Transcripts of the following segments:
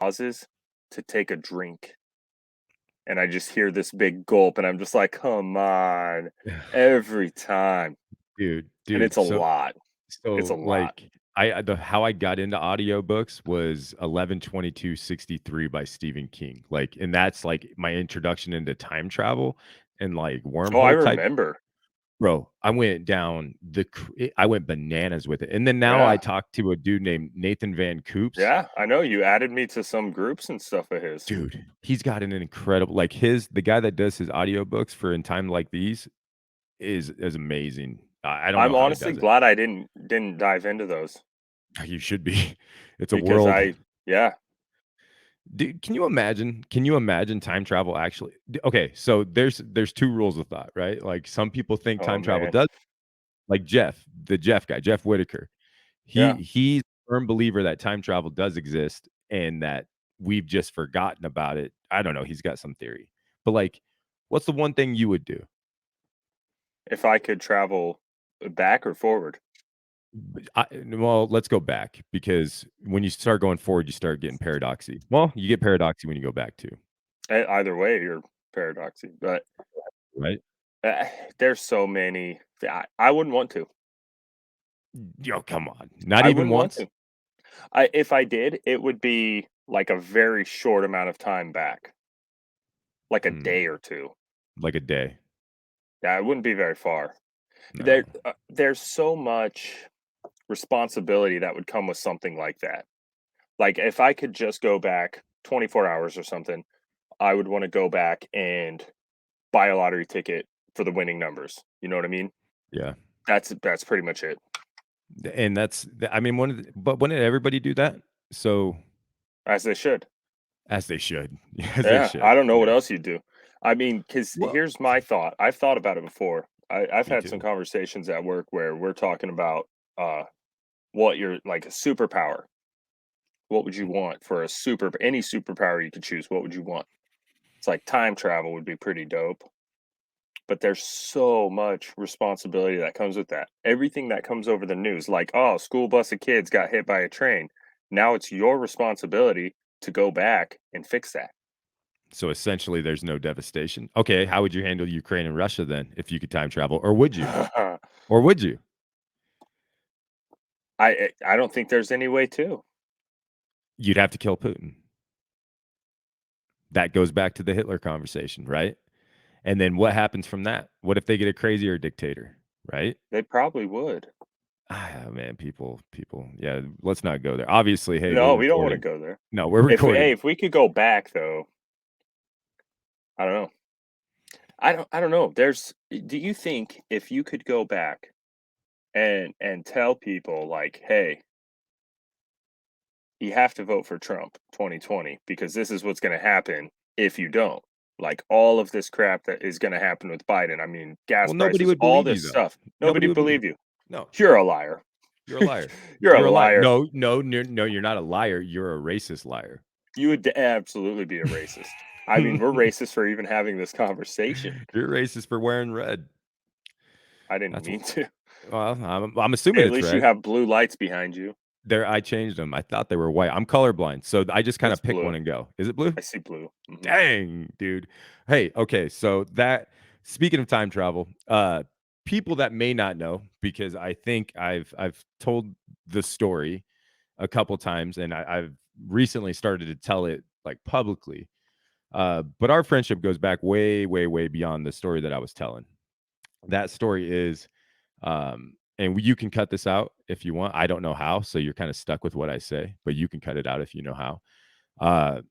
pauses to take a drink, and I just hear this big gulp, and I'm just like, "Come on," every time, and it's Dude, a lot. It's a lot. like, the how I got into audiobooks was 11/22/63 by Stephen King, like, and that's, like, my introduction into time travel and, like, Oh, I wormhole type. remember. Bro, I went down I went bananas with it, and then now I Yeah. talked to a dude named Nathan Van Coops. Yeah, I know you added me to some groups and stuff of his. Dude, he's got an incredible like, the guy that does his audiobooks for In Time Like These is amazing. I don't know I'm how he honestly does it. glad I didn't dive into those You should be. It's a because world. yeah. Dude, can you imagine time travel actually okay, so there's 2 rules of thought, right? Like, some people think Oh, time travel man. does like the Jeff guy, Jeff Whitaker. Yeah. He's a firm believer that time travel does exist and that we've just forgotten about it. I don't know, he's got some theory. But, like, what's the one thing you would do? If I could travel back or forward. Well, let's go back because when you start going forward, you start getting paradoxy. Well, you get paradoxy when you go back too, Either way, you're paradoxing, but, right? uh, there's so many I wouldn't want to. Yo, come on. Not I even wouldn't want once? to. I if I did, it would be, like, a very short amount of time back, like a Hmm, day or 2. like a day. Yeah, it wouldn't be very far. No. There's so much responsibility that would come with something like that. Like, if I could just go back 24 hours or something, I would wanna go back and buy a lottery ticket for the winning numbers, you know what I mean? Yeah. That's pretty much it, And I mean, but wouldn't everybody do that? So, as they should. as they should. As they Yeah, should. I don't know what Yeah. else you'd do. I mean, because Well, here's my thought, I've thought about it before. I've me had some too. conversations at work where we're talking about, what your like, a superpower. What would you want for any superpower you could choose, what would you want? It's like time travel would be pretty dope, but there's so much responsibility that comes with that. Everything that comes over the news, like, "Oh, school bus of kids got hit by a train." Now it's your responsibility to go back and fix that. So, essentially, there's no devastation. Okay, how would you handle Ukraine and Russia then if you could time travel? Or would you? Or would you? I don't think there's any way to. You'd have to kill Putin. That goes back to the Hitler conversation, right? And then what happens from that? What if they get a crazier dictator, right? They probably would. Ah, man, yeah, let's not go there. Obviously, hey, we're No, we don't wanna recording. go there. No, we're Hey, recording. if we could go back though, I don't know. I don't know. Do you think if you could go back and tell people like, "Hey, you have to vote for Trump 2020 because this is what's gonna happen if you don't." Like, all of this crap that is gonna happen with Biden, I mean, gas Well, nobody prices, would all believe this you, though. stuff. Nobody Nobody would would believe. believe you. No, You're a liar. you're a liar. You're a You're a liar. liar. No, you're not a liar. You're a racist liar. You would absolutely be a racist. I mean, we're racist for even having this conversation. You're racist for wearing red. I didn't That's mean to. well, I'm assuming At it's least you red. have blue lights behind you. I changed them. I thought they were white. I'm colorblind, so I just kinda It's pick blue. one and go. Is it blue? I see blue. Mhm. Dang, dude. Hey, okay, so that speaking of time travel, people that may not know, because I think I've told the story a couple times, and I've recently started to tell it, like, publicly, but our friendship goes back way, way, way beyond the story that I was telling. That story is, and you can cut this out if you want. I don't know how, so you're kinda stuck with what I say, but you can cut it out if you know how. Uh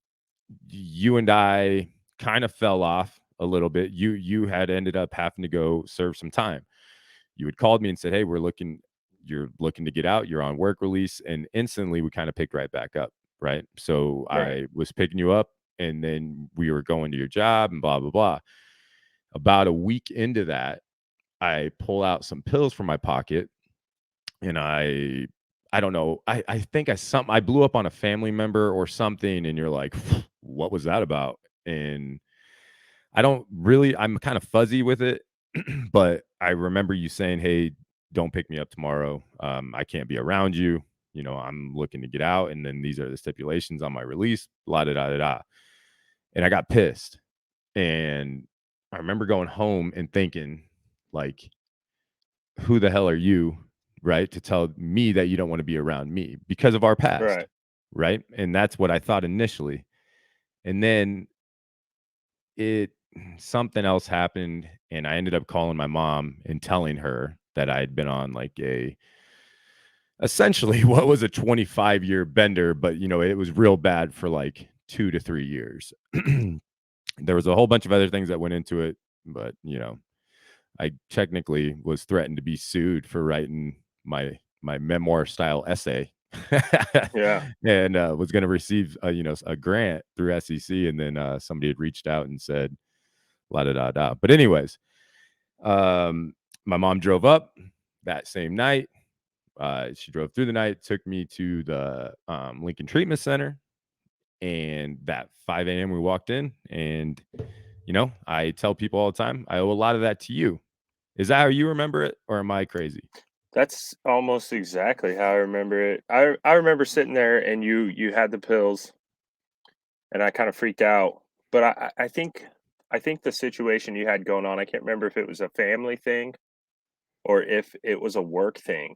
you and I kind of fell off a little bit. You had ended up having to go serve some time. You had called me and said, "Hey, you're looking to get out. You're on work release," and instantly we kind of picked right back up, right? So Right. I was picking you up, and then we were going to your job, and blah blah blah. About a week into that, I pull out some pills from my pocket, and I don't know. I think I blew up on a family member or something, and you're like, "What was that about?" And I'm kind of fuzzy with it, but I remember you saying, "Hey, don't pick me up tomorrow. I can't be around you." I'm looking to get out, and then these are the stipulations on my release, la da da da da. And I got pissed. And I remember going home and thinking, like, who the hell are you, right, to tell me that you don't want to be around me because of our past, Right. right? And that's what I thought initially. And then it something else happened, and I ended up calling my mom and telling her that I had been on like a essentially what was a 25-year bender, but it was real bad for like 2 to 3 years. There was a whole bunch of other things that went into it, but I technically was threatened to be sued for writing my memoir style essay. Yeah. And was going to receive a grant through SEC, and then somebody had reached out and said la da da da. But anyways, um, my mom drove up that same night. She drove through the night, took me to the Lincoln Treatment Center, and that 5 a.m. we walked in, and I tell people all the time, I owe a lot of that to you. Is that how you remember it, or am I crazy? That's almost exactly how I remember it. I remember sitting there and you had the pills and I kind of freaked out. But I think the situation you had going on, I can't remember if it was a family thing or if it was a work thing.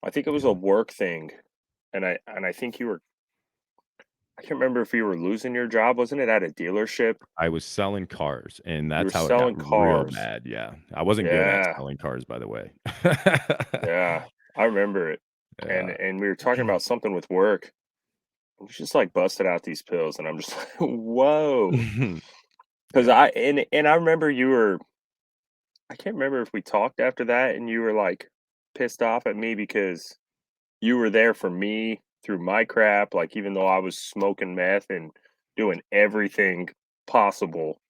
I think it was a Yeah. work thing. And I think I can't remember if you were losing your job, wasn't it at a dealership? I was selling cars, and You were that's how it got selling real cars. bad, yeah. I wasn't good at Yeah. selling cars, by the way. Yeah. I remember it. And Yeah. and we were talking about something with work. And you just like busted out these pills and I'm just like, "Whoa." Cuz Yeah. I remember you were I can't remember if we talked after that and you were like pissed off at me because you were there for me through my crap, like even though I was smoking meth and doing everything possible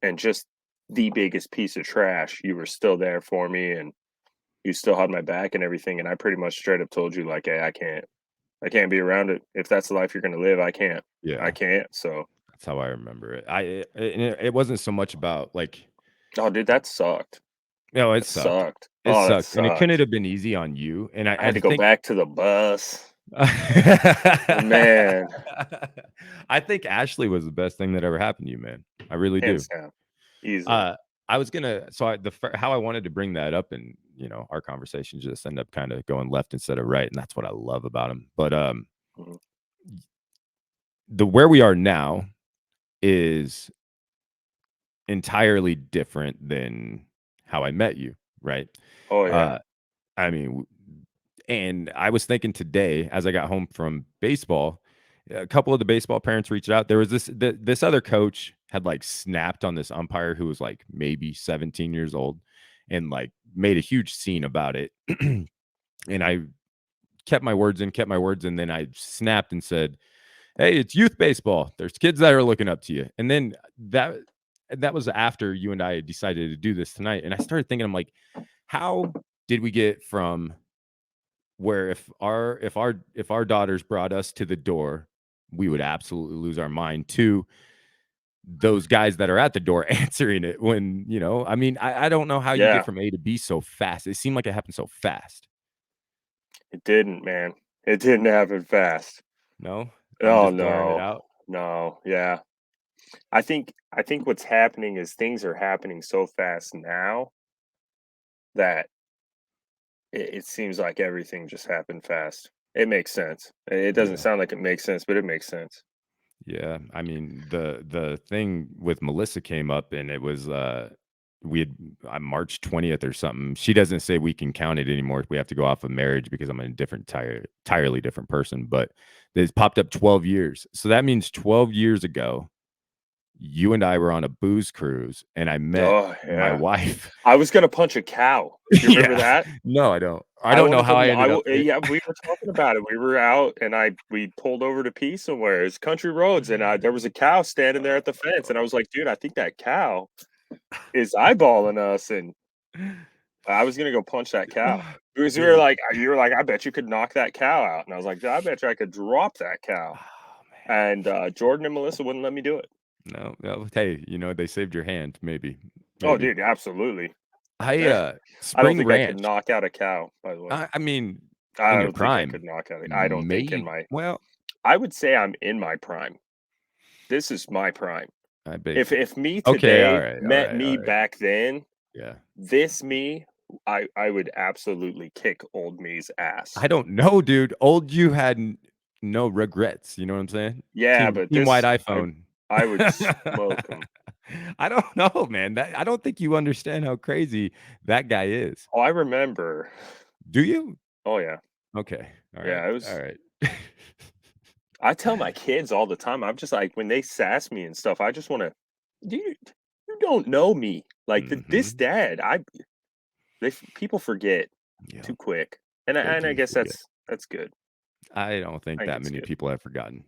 and just the biggest piece of trash, you were still there for me and you still had my back and everything. And I pretty much straight up told you like, "Hey, I can't be around it. If that's the life you're gonna live, I can't. I Yeah. can't." So, That's how I remember it. And it wasn't so much about, like, oh, dude, that sucked. no, it That sucked. sucked. It Oh, that sucked, and it couldn't sucked. have been easy on you, and I I I had to go think back to the bus. Man, I think Ashley was the best thing that ever happened to you, man. I really do. hands down, easily. Uh, I was gonna so I the fir how I wanted to bring that up, and, our conversation just end up kinda going left instead of right, and that's what I love about them. But, Mhm. the where we are now is entirely different than how I met you, right? Oh, yeah. Uh, I mean, and I was thinking today as I got home from baseball, a couple of the baseball parents reached out. There was this other coach had like snapped on this umpire who was like maybe 17 years old and like made a huge scene about it. And I kept my words, and then I snapped and said, "Hey, it's youth baseball. There's kids that are looking up to you." And then that was after you and I decided to do this tonight. And I started thinking, I'm like, how did we get from where if our daughters brought us to the door, we would absolutely lose our mind, to those guys that are at the door answering it when, I mean, I don't know how you get Yeah, from A to B so fast. It seemed like it happened so fast. it didn't, man. It didn't happen fast. No? I'm Oh, just blurring it no. out. No, yeah. I think what's happening is things are happening so fast now that it seems like everything just happened fast. It makes sense. It doesn't Yeah. sound like it makes sense, but it makes sense. Yeah, I mean, the thing with Melissa came up, and it was, we had March 20th or something. She doesn't say we can count it anymore. We have to go off of marriage because I'm a different entirely different person, but it's popped up 12 years. So that means 12 years ago, you and I were on a booze cruise, and I met Oh, my yeah. wife. I was gonna punch a cow. Do you remember Yeah. that? No, I don't. I I don't know wanted how I to ended up there. yeah, we were talking about it. We were out and we pulled over to pee somewhere. It's country roads and, there was a cow standing there at the fence, and I was like, "Dude, I think that cow is eyeballing us," and I was gonna go punch that cow. Because Dude. you were like, "I bet you could knock that cow out," and I was like, "I bet you I could drop that cow." Oh, man. And, Jordan and Melissa wouldn't let me do it. No, no. Hey, they saved your hand, maybe, Oh, maybe. dude, absolutely. I, I don't Spring think I could Ranch. knock out a cow, by the way. I mean, I In your don't think I prime, could knock out I don't think in may my well, I would say I'm in my prime. This is my prime. I beg If me okay, today all met right, all me right. back then, Yeah. this me, I would absolutely kick old me's ass. I don't know, dude. Old you had no regrets, you know what I'm saying? Yeah, but Team white this iPhone. I would smoke him. I don't know, man. I don't think you understand how crazy that guy is. Oh, I remember. Do you? Oh, yeah. Okay. All right. Yeah, it All was right. I tell my kids all the time, I'm just like, when they sass me and stuff, I just wanna you don't know me. Like, this Mhm. dad, people forget Yeah, too quick, they and I do guess forget. that's good. I don't think I think that it's many good. people have forgotten.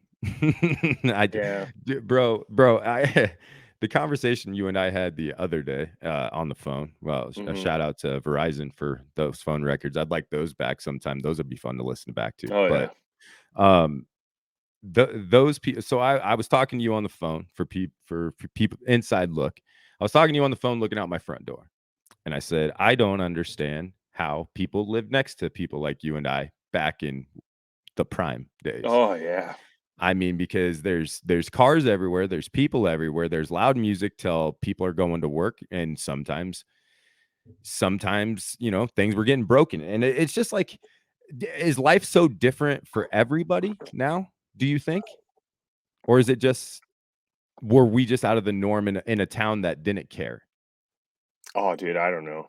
I d Yeah. bro, I the conversation you and I had the other day, on the phone, well, a Mhm. shout out to Verizon for those phone records. I'd like those back sometime. Those would be fun to listen back to. Oh, But, yeah. um, those people. So I was talking to you on the phone for people inside look. I was talking to you on the phone looking out my front door, and I said, "I don't understand how people live next to people like you and I back in the prime days." Oh, yeah. I mean, because there's cars everywhere, there's people everywhere, there's loud music till people are going to work, and sometimes, things were getting broken, and it's just like, is life so different for everybody now, do you think? Or is it just were we just out of the norm in a town that didn't care? Oh, dude, I don't know.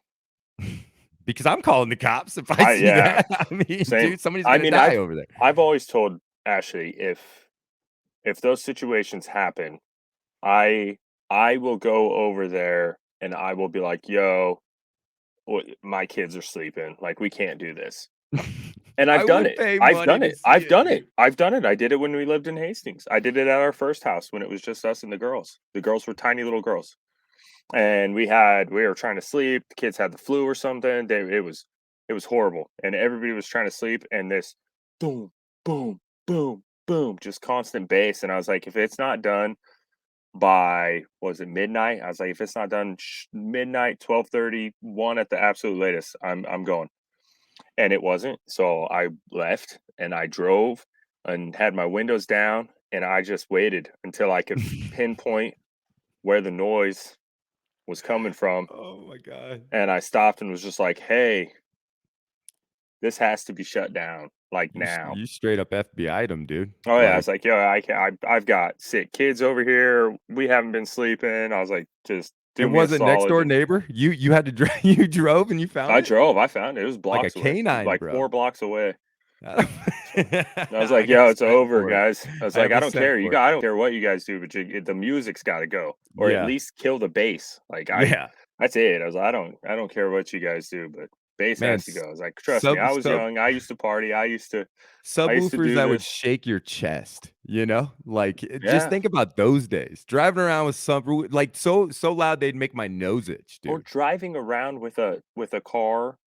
Because I'm calling the cops if I see Yeah, that. I mean, same. dude, somebody's I gonna mean, die over there. I've always told Ashley, if those situations happen, I I will go over there and I will be like, "Yo, my kids are sleeping. Like, we can't do this." And I've I done would it. pay I've money done to it. see I've it, done it. dude. I've done it. I did it when we lived in Hastings. I did it at our first house when it was just us and the girls. The girls were tiny little girls. And we were trying to sleep. The kids had the flu or something. It was horrible. And everybody was trying to sleep and this boom, boom, boom, boom, just constant bass. And I was like, if it's not done by was it midnight? I was like, if it's not done midnight, 12:30, 1 at the absolute latest, I'm going. And it wasn't. So I left and I drove and had my windows down and I just waited until I could pinpoint where the noise was coming from. Oh my god. And I stopped and was just like, "Hey, this has to be shut down like now." You straight up FBI'd him, dude. Oh yeah, I Like, was like, "Yo, I've got sick kids over here. We haven't been sleeping." I was like, "Just it do me a wasn't next solid." door And neighbor? You had to drive you drove and you found I it? drove. I found it. It was Like a blocks away. It was canine, like bro. 4 blocks away. So and I was I like, got "Yo, a it's scent over, for it. guys." I was I like, have "I a don't scent care. for it. I don't care what you guys do, but the music's got to go, or at Yeah. least kill the bass." Like Yeah. that's it. I was like, I don't care what you guys do, but bass Man, has to go. I was like, "Trust me. sub I was sub young. I used to party. I used to subwoofers do that would this." shake your chest, you know? Like, just Yeah. think about those days. Driving around with like, so loud they'd make my nose itch, Or dude. driving around with a car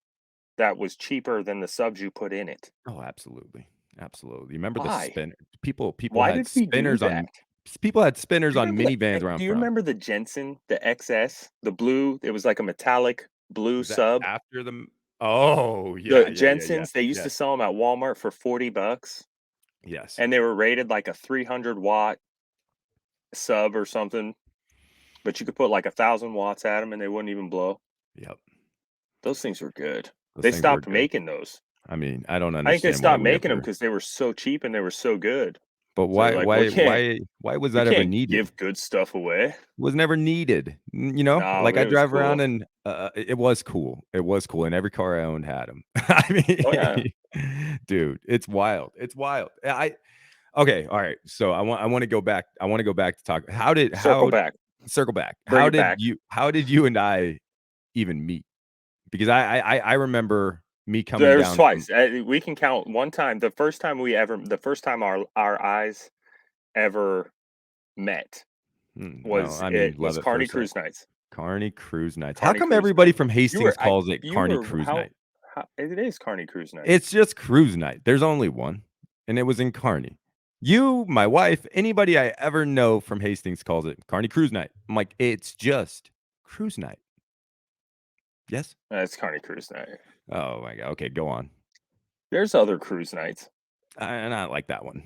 that was cheaper than the subs you put in it. Oh, absolutely. Absolutely. Remember the Why? spinner people Why had did we do spinners that? on minivans where I'm Do you from. remember the Jensen, the XS, the blue? It was like a metallic blue Was that sub. after the Oh, The yeah, yeah, yeah, yeah. Jensens, they used to Yes. sell them at Walmart for 40 bucks, Yes. and they were rated like a 300-watt sub or something, but you could put like 1,000 watts at them and they wouldn't even blow. Yep. Those things were good. Those They things were stopped good. making those. I mean, I don't I think they understand why stopped we making them ever because they were so cheap and they were so good. but So they're why like, "Well, why why why was we that ever can't needed? give good stuff away." Was never needed, No, like, but I it was drive around cool. and, it was cool, and every car I owned had them. Oh, yeah. I mean, dude, it's wild. I Okay, alright, so I wanna go back to talk Circle back. circle back. Bring it back. How did you and I even meet? Because I remember me coming There's down from twice. We can count one time. The first time our eyes ever met no, I mean, love was at Carney first sight. Cruise Nights. Carney Cruise Nights. How Carney come Cruise everybody Nights. from Hastings calls it You Carney were Cruise Night? how it is Carney Cruise Nights. It's just cruise night. There's only one, and it was in Kearney. You, my wife, anybody I ever know from Hastings calls it Kearney Cruise Night. I'm like, it's just cruise night. Yes? It's Carney Cruise Night. Oh my god. Okay, go on. There's other cruise nights. Not like that one.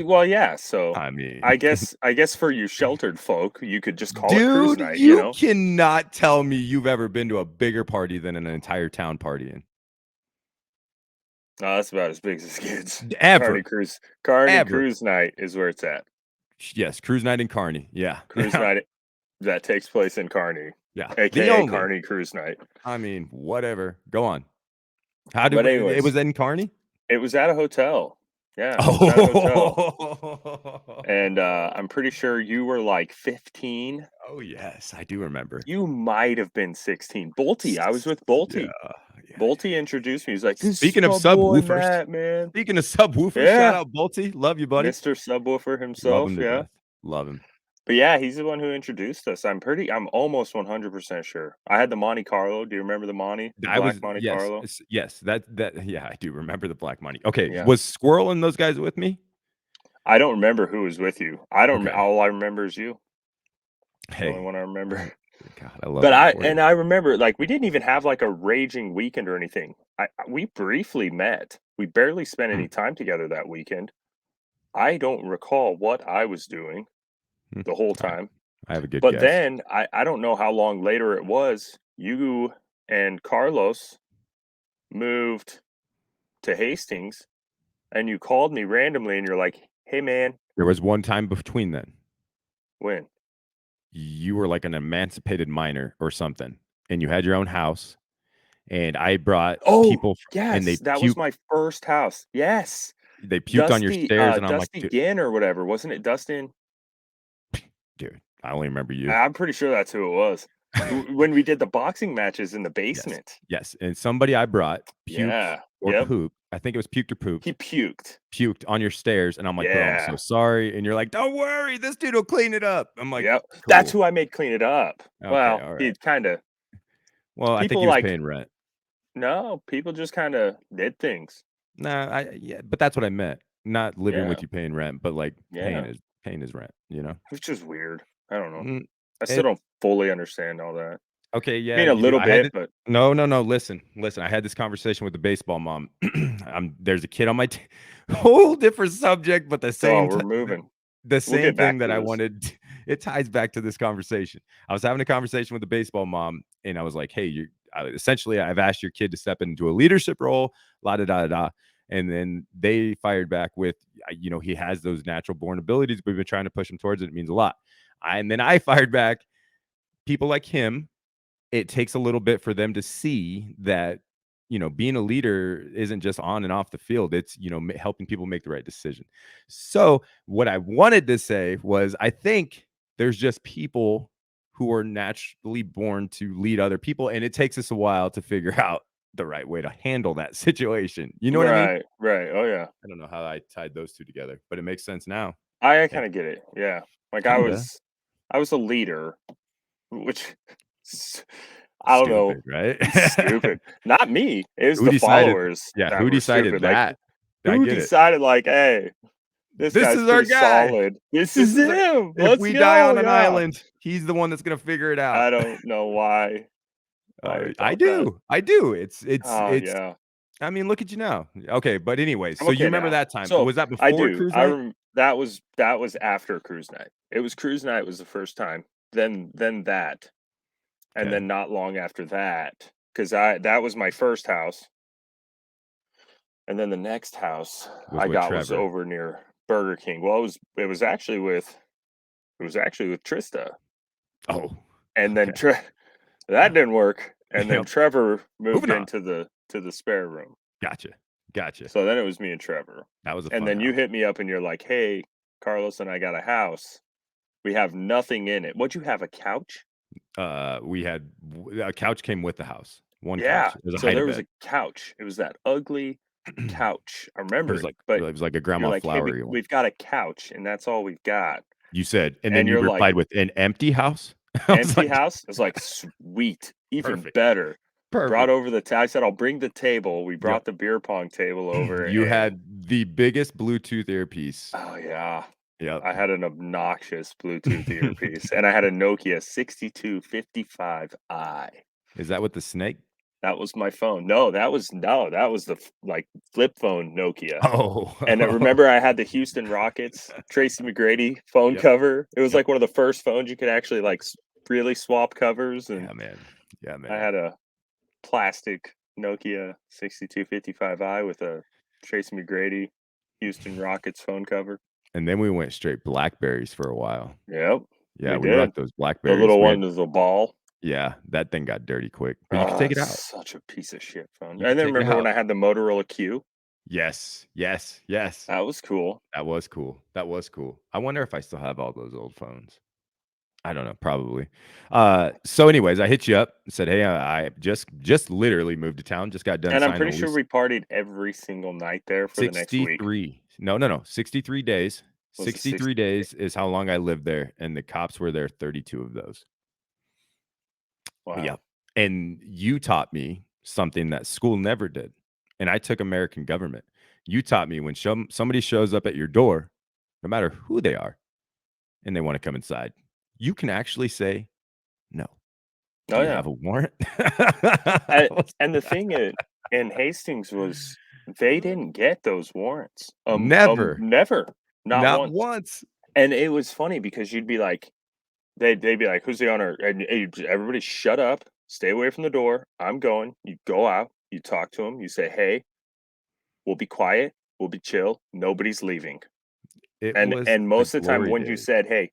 Well, yeah, so I mean, I guess for you sheltered folk, you could just call it cruise dude, night, you you know? cannot tell me you've ever been to a bigger party than an entire town partying. No, that's about as big as it gets. Ever, Carney ever. cruise night is where it's at. Yes, cruise night in Kearney. Yeah, Cruise yeah, night that takes place in Kearney, yeah. The AKA only. Kearney cruise night. I mean, whatever. Go on. How did But we it anyways, was in Kearney? it was at a hotel. Yeah, it was at a hotel, and, Oh. I'm pretty sure you were, like, 15. Oh, yes, I do remember. You might have been 16. Bolty, I was S with Yeah, Bolty. yeah. Bolty introduced me, he's like, "This is Speaking of my boy subwoofers Matt, man." shout Yeah, out Bolty. Love you, buddy. Mr. Subwoofer Love himself, him to yeah. death. Love him. But, yeah, he's the one who introduced us. I'm almost 100% sure. I had the Monte Carlo. Do you remember the Monte? The I black was Monte yes, Carlo? yes, that yeah, I do remember the black money. Okay, Yeah. was Squirrel and those guys with me? I don't remember who was with you. I don't Okay. all I remember is you. It's the only Hey, one I remember. I God, I love But that I for you. and I remember, like, we didn't even have, like, a raging weekend or anything. We briefly met. We barely spent Hmm, any time together that weekend. I don't recall what I was doing hmm. the whole I time. I have a good But guess. then I don't know how long later it was, you and Carlos moved to Hastings, and you called me randomly, and you're like, "Hey, man." There was one time between then. When? You were like an emancipated minor or something, and you had your own house, and I brought Oh, people and yes, that was my first house. Yes. they puked on your Dusty, stairs, and I'm like, Dusty "Dude, Ginn or whatever, wasn't it Dustin? dude, I only remember you." I'm pretty sure that's who it was. When we did the boxing matches in the Yes, basement. yes, and somebody I brought puked Yeah, or yep, pooped, I think it was puked or he pooped, puked. puked on your stairs, and I'm like, "Bro, I'm so Yeah, sorry," and you're like, "Don't worry, this dude will clean it up." I'm like, yep, that's "Cool. who I made clean it up. Okay, Well, alright." he kinda Well, I think people he was like paying rent. no, people just kinda did things. Nah, I yeah, but that's what I meant. Not living Yeah, with you paying rent, but, like, yeah, paying his rent, you know? which is weird. I don't know. Mm, I still it don't fully understand all that. okay, I yeah, mean, a you do. little I had bit, to but no, no, no, listen, I had this conversation with the baseball mom. There's a kid on my t whole different subject, but oh, we're moving. the We'll same get thing back that to I this. wanted it ties back to this conversation. I was having a conversation with the baseball mom, and I was like, "Hey, essentially, I've asked your kid to step into a leadership role, la da da da." And then they fired back with, he has those natural born abilities. We've been trying to push him towards it. It means a lot. And then I fired back, people like him, it takes a little bit for them to see that, being a leader isn't just on and off the field. It's, helping people make the right decision. So, what I wanted to say was, I think there's just people who are naturally born to lead other people, and it takes us a while to figure out the right way to handle that situation. You know what I mean? Right, right. Oh, yeah. I don't know how I tied those 2 together, but it makes sense now. I Hey, kinda get it, yeah. Like, kinda I was a leader, which s I don't know, stupid, right? it's stupid. Not me, it was Who the decided followers yeah, that who were decided stupid, like, that? I who get it. decided, like, "Hey, this This guy's is our pretty guy. solid. This This is is our him. if Let's we die go, on an yeah." island, he's the one that's gonna figure it out. I don't know why they I thought that. do, I do. Oh, It's yeah. I mean, look at you now. Okay, but anyways, I'm so you okay remember now. that time. So, Was that I before do. cruise night? That was after cruise night. It was cruise night was the first time, then that, and Okay. then not long after that, because that was my first house, and then the next house Was I with got was Trevor. over near Burger King. Well, it was actually with Trista, Oh, and then okay. that didn't work, and then Yep. Trevor moved Moving on. into the spare room. Gotcha. Gotcha. So then it was me and Trevor, That was a and fun then you house. hit me up and you're like, "Hey, Carlos and I got a house. We have nothing in it." What'd you have, a couch? We had a couch came with the house. One Yeah, couch. There's a so hide a there was bed. a couch. It was that ugly It couch. I remember was it, like but it was like a you're grandma like, "Hey, we flowery one. we've got a couch, and that's all we've got." You said, and then And you you're like, replied with an empty house? I was "Empty like, house?" I was like, "Sweet, even perfect, better." Brought perfect. over I said, "I'll bring the table." We Yep. brought the beer pong table over, You and had the biggest Bluetooth earpiece. oh, yeah. Yep. I had an obnoxious Bluetooth earpiece, and I had a Nokia 6255i. Is that with the snake? That was my phone. No, that was the like flip phone Nokia. And I Oh. remember I had the Houston Rockets Tracy McGrady phone Yep, cover. It was yep. like one of the first phones you could actually like really swap covers, and Yeah, man. Yeah, I man. had a plastic Nokia 6255i with a Tracy McGrady Houston Rockets phone cover. And then we went straight BlackBerries for a while. Yep, Yeah, we we did. rocked those The BlackBerries. little We one had is a ball. yeah, that thing got dirty quick, but you could Ah, take it it's out. such a piece of shit phone. You And could then take it remember when out. I had the Motorola Q? Yes, yes, yes. That was cool. That was cool. That was cool. I wonder if I still have all those old phones. I don't know, probably. So anyways, I hit you up, said, "Hey, I just literally moved to town, just got done And I'm signing pretty a sure lease." we partied every single night there for the next week. 63. No, no, no, 63 days. Was it 63 63? days is how long I lived there, and the cops were there 32 of those. Wow. Yep. And you taught me something that school never did, and I took American government. You taught me when somebody shows up at your door, no matter who they are, and they wanna come inside, you can actually say, "No. Do Oh, you yeah. have a warrant?" I What's and the that? thing in Hastings was they didn't get those warrants. Never. Never. Not Not once. once. And it was funny because you'd be like they'd be like, "Who's the owner?" And everybody shut up, stay away from the door. I'm going. You go out, you talk to them, you say, "Hey, we'll be quiet, we'll be chill, nobody's leaving." It And was and the most of the time glory when you days. said, "Hey,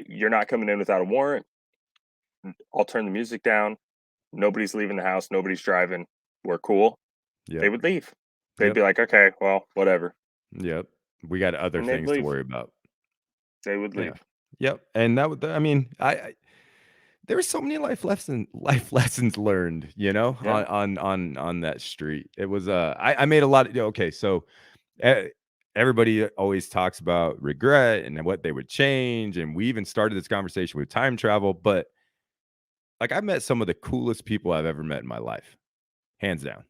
you're not coming in without a warrant, I'll turn the music down. Nobody's leaving the house, nobody's driving. We're cool." They Yep. would leave. They'd Yep. be like, "Okay, well, whatever." Yep. We got other And they'd things to leave. worry about. They would Yeah. leave. Yep. And that would I mean, I there were so many life lessons learned, Yeah, on that street. It was, I made a lot of okay, so, e everybody always talks about regret and what they would change, and we even started this conversation with time travel, but, like, I met some of the coolest people I've ever met in my life, hands down.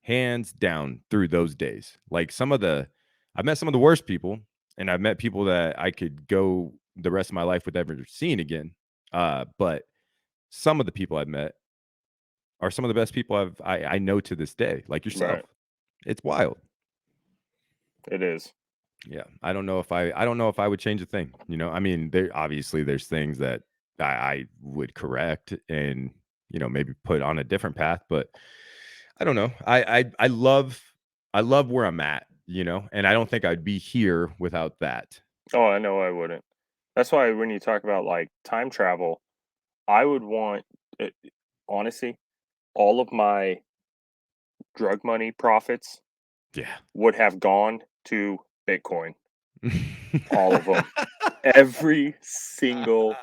Hands down through those days. Like, I've met some of the worst people, and I've met people that I could go the rest of my life with ever seeing again, but some of the people I've met are some of the best people I know to this day, like yourself. right. It's wild. It is. Yeah, I don't know if I would change a thing, I mean, there's things that I would correct and, maybe put on a different path, but I don't know. I love where I'm at, and I don't think I'd be here without that. Oh, I know I wouldn't. That's why when you talk about, like, time travel, I would want eh honestly, all of my drug money profits Yeah. would have gone to Bitcoin. All of them. Every single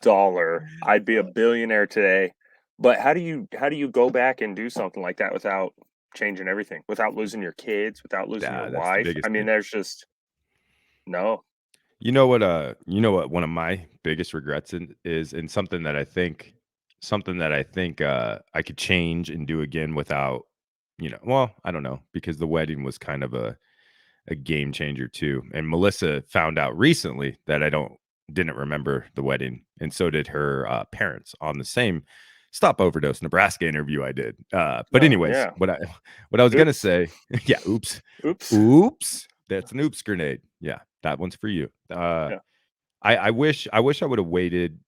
dollar. I'd be a billionaire today. But how do you go back and do something like that without changing everything? Without losing your kids, without losing your Yeah, that's the wife? I biggest mean, thing. there's just no. You know what one of my biggest regrets is, and something that I think, I could change and do again without, well, I don't know, because the wedding was kind of a game changer too. And Melissa found out recently that I didn't remember the wedding, and so did her parents on the same stop overdose Nebraska interview I did. But Oh, anyways, yeah. what I was gonna Oops. say, yeah, oops, Oops. oops, that's an oops grenade. Yeah, that one's for you. Yeah. I wish I would have waited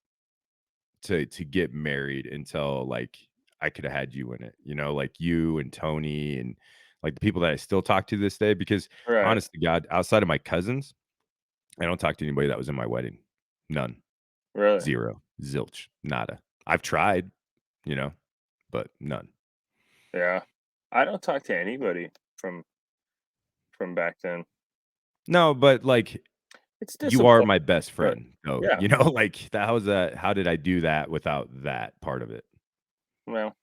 to get married until like I could have had you in it, like you and Tony and like the people that I still talk to this day. Because Right. honest to God, outside of my cousins, I don't talk to anybody that was in my wedding. None. Really. 0. Zilch. Nada. I've tried, you know, but none. Yeah. I don't talk to anybody from back then. No, but like It's you are disappointing, my best but friend. So, yeah. like how was that? How did I do that without that part of it? Well,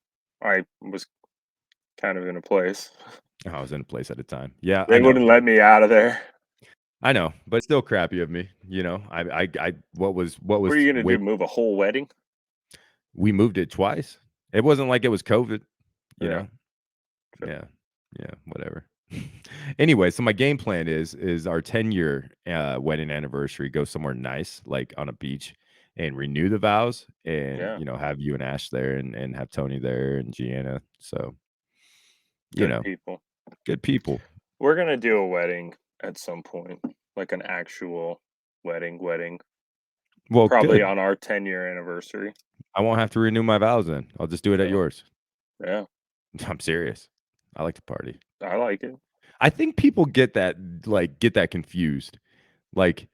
I was kind of in a place. I was in a place at a time. Yeah, I They know. wouldn't let me out of there. I know, but still crappy of me. What What are was you gonna way do? Move a whole wedding? we moved it twice. It wasn't like it was COVID, you Yeah. know? Sure. Yeah. Yeah, whatever. Anyway, so my game plan is our 10-year wedding anniversary go somewhere nice, like on a beach, and renew the vows and, Yeah, have you and Ash there and have Tony there and Gianna. So, you good know, people. good people. We're gonna do a wedding at some point, like an actual wedding, Well, probably good. on our 10-year anniversary. I won't have to renew my vows then. I'll just do it at So, yours. yeah, I'm serious. I like to party. I like it. I think people get that confused. Like,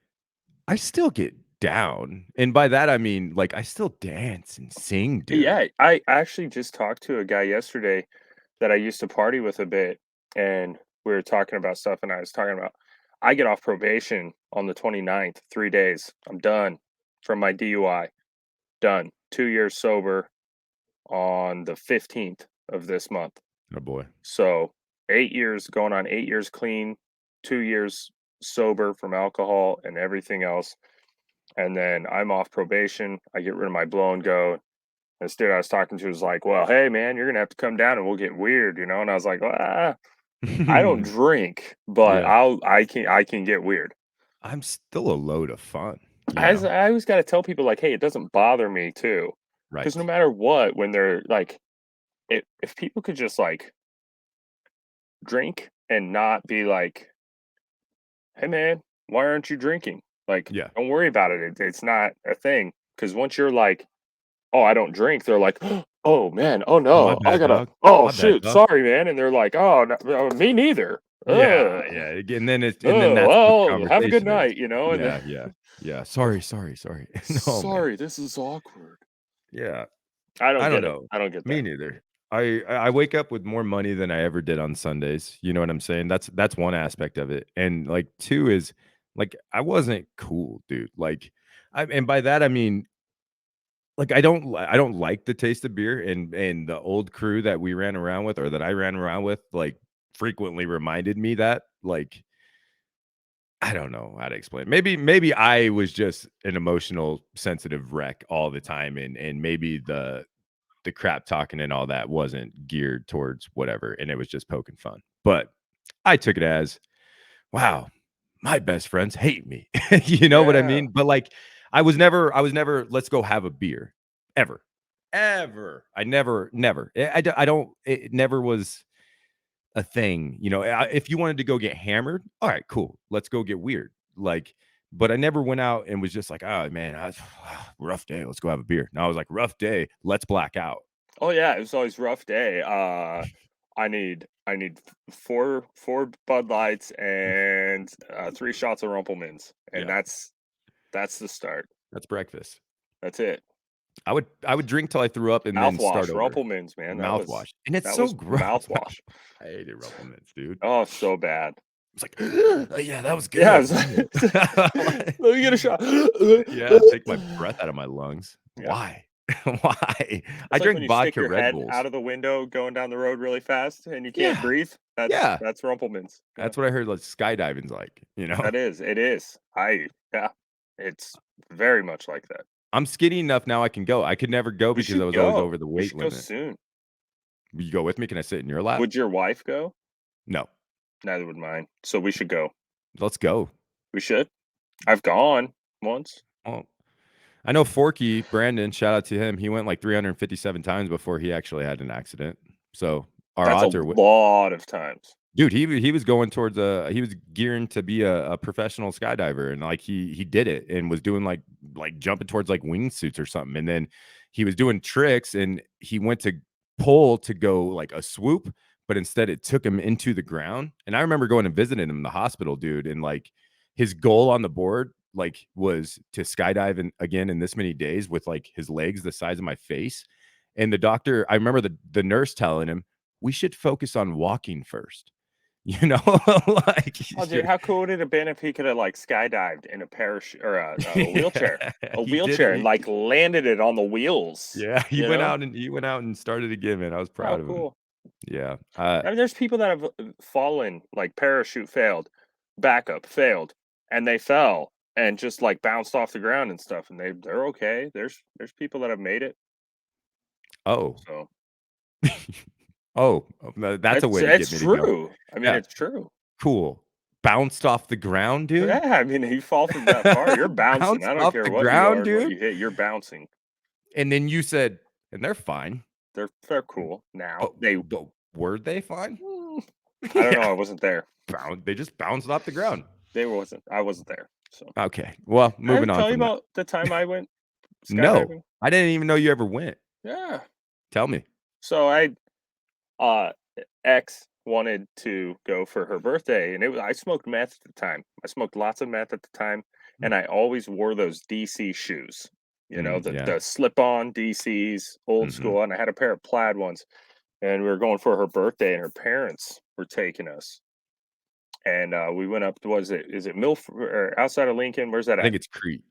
I still get down, and by that I mean, like, I still dance and sing, dude. Yeah, I actually just talked to a guy yesterday that I used to party with a bit, and we were talking about stuff, and I was talking about I get off probation on the 29th, 3 days. I'm done from my DUI. Done. 2 years sober on the 15th of this month. Oh boy. So, 8 years, going on 8 years clean, 2 years sober from alcohol and everything else, and then I'm off probation. I get rid of my blow and go. This dude I was talking to was like, "Well, hey, man, you're gonna have to come down and we'll get weird," you know? And I was like, I don't drink, but Yeah. I can get weird." I'm still a load of fun, I always gotta tell people like, "Hey, it doesn't bother me too," because no Right. matter what, when they're like, if people could just like drink and not be like, "Hey, man, why aren't you drinking?" Like, Yeah. don't worry about it. It's not a thing. Because once you're like, "Oh, I don't drink," they're like, "Oh, man. Oh, My no. I bad, gotta dog. oh, My bad, shoot. dog. Sorry, man." And they're like, "Oh, no, me neither. Yeah, Ugh. yeah, and then Oh, that's what the well, have a good conversation is. night," you know? And then, Yeah, yeah, yeah. Sorry, sorry, sorry. No, man. "Sorry, this is awkward." Yeah. I don't I don't get it. know. I don't get Me that. neither. I wake up with more money than I ever did on Sundays. You know what I'm saying? That's one aspect of it. And like two is like I wasn't cool, dude. Like and by that I mean like I don't like the taste of beer and the old crew that we ran around with or that I ran around with like frequently reminded me that like I don't know how to explain. Maybe I was just an emotional sensitive wreck all the time and maybe the crap talking and all that wasn't geared towards whatever, and it was just poking fun. But I took it as, wow, my best friends hate me. You know what I Yeah. mean? But like, I was never, let's go have a beer, ever, ever. Never. I don't. It never was a thing. If you wanted to go get hammered, all right, cool, let's go get weird. Like, but I never went out and was just like, oh man, rough day. Let's go have a beer. Now I was like, rough day. Let's black out. Oh, yeah, it was always rough day. I need 4 Bud Lights and, 3 shots of Rumplemans, and Yeah, that's the start. that's breakfast. That's it. I would drink till I threw up and then start Mouthwash, over. Rumplemans, man, Mouthwash, and it's that so was gross. mouthwash. I hated Ruffle Mints, dude. Oh, so bad. It's like, yeah, that was Yeah, good. let me get a shot. Yeah, take my breath out of my lungs. Yeah, Why? Why? I it's like when drink you stick vodka your Red head Bulls. out of the window going down the road really fast and you can't Yeah, breathe. That's yeah. that's Rumplemans. Yeah, That's what I heard, like, skydiving's like. that is. It is. Yeah, it's very much like that. I'm skinny enough now I can go. I could never go We because I should was always go. over the We weight should go limit. soon. Will you go with me? Can I sit in your lap? Would your wife go? No. Neither would mine. So we should go. Let's go. We should. I've gone once. Oh, I know Forky, Brandon, shout out to him. He went like 357 times before he actually had an accident. So our That's a odds are lot of times. dude, he was going towards he was gearing to be a professional skydiver and like he did it and was doing like jumping towards like wingsuits or something. And then he was doing tricks and he went to pull to go like a swoop, but instead it took him into the ground. And I remember going and visiting him in the hospital, dude, and like his goal on the board like was to skydive again in this many days with like his legs the size of my face. And the doctor, I remember the nurse telling him, we should focus on walking first. You know, like Oh, dude, you're how cool would it have been if he could have like skydived in a parachute or yeah, a he did it. wheelchair, and like landed it on the wheels? Yeah, You know? he went out and started again, man. I was How proud of him. cool. Yeah. I mean, there's people that have fallen, like parachute failed, backup failed, and they fell and just like bounced off the ground and stuff, and they're okay. There's people that have made it. Oh. So Oh, no, that's a way to get it's me to go. true. I mean, Yeah, it's true. cool. bounced off the ground, dude? Yeah, I mean, you fall from that far, you're bouncing. Bounced I don't off care the what you ground, are and what dude? you hit, you're bouncing. And then you said, "And they're fine." They're cool now. But They but were they fine? mm, I don't know, Yeah, I wasn't there. they just bounced off the ground. I wasn't there. So, Okay, well, I ever moving on tell you from that. about the time I went No, skydiving? I didn't even know you ever went. Yeah. Tell me. So uh, ex wanted to go for her birthday, and I smoked meth at the time. I smoked lots of meth at the time, Mm, and I always wore those DC shoes. You know, yeah, the slip-on DCs, old mhm. school, and I had a pair of plaid ones. And we were going for her birthday, and her parents were taking us. And we went up. Was it? Is it Milford or outside of Lincoln? Where's that I at? think it's Crete.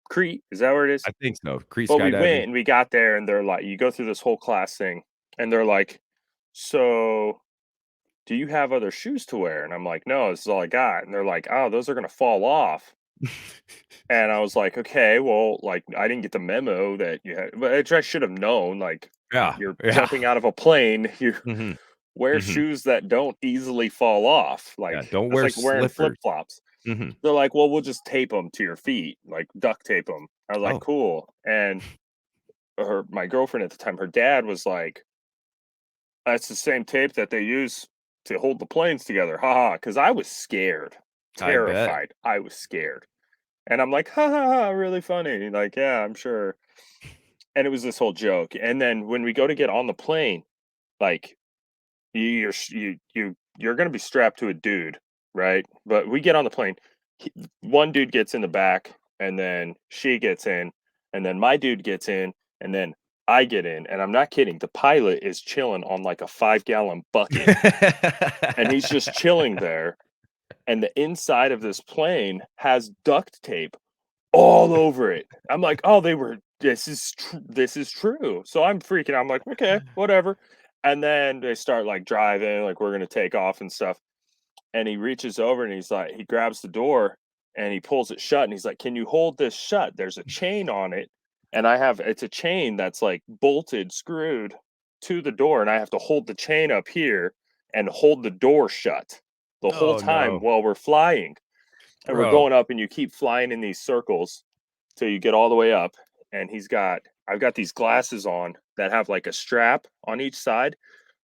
Crete? Is that where it is? I think so. Crete But we skydiving. went and we got there, and they're like, you go through this whole class thing, and they're like, so do you have other shoes to wear? And I'm like, no, this is all I got. And they're like, oh, those are gonna fall off. And I was like, okay, well, like I didn't get the memo that you had, but I should have known. Like, Yeah, you're yeah. jumping out of a plane, you Mhm, wear mhm. shoes that don't easily fall off. Yeah, Like don't that's wear like wearing flip slippers. flops. Mhm. They're like, well, we'll just tape them to your feet, like duct tape them. I was like, Oh. cool. And my girlfriend at the time, her dad was like, that's the same tape that they use to hold the planes together. Ha ha. Because I was scared, I bet. terrified. I was scared. And I'm like, ha ha ha, really funny. Like, yeah, I'm sure. And it was this whole joke. And then when we go to get on the plane, like you're gonna be strapped to a dude, right? But we get on the plane. One dude gets in the back, and then she gets in, and then my dude gets in, and then I get in. And I'm not kidding. The pilot is chilling on like a 5 gallon bucket, and he's just chilling there. And the inside of this plane has duct tape all over it. I'm like, "Oh, they were this is true." So I'm freaking out. I'm like, "Okay, whatever." And then they start like driving, like we're gonna take off and stuff. And he reaches over and he's like, he grabs the door and he pulls it shut and he's like, "Can you hold this shut? There's a chain on it." And it's a chain that's like bolted, screwed to the door, and I have to hold the chain up here and hold the door shut the whole Oh, time no. while we're flying. And we're Bro. going up and you keep flying in these circles till you get all the way up. And I've got these glasses on that have like a strap on each side,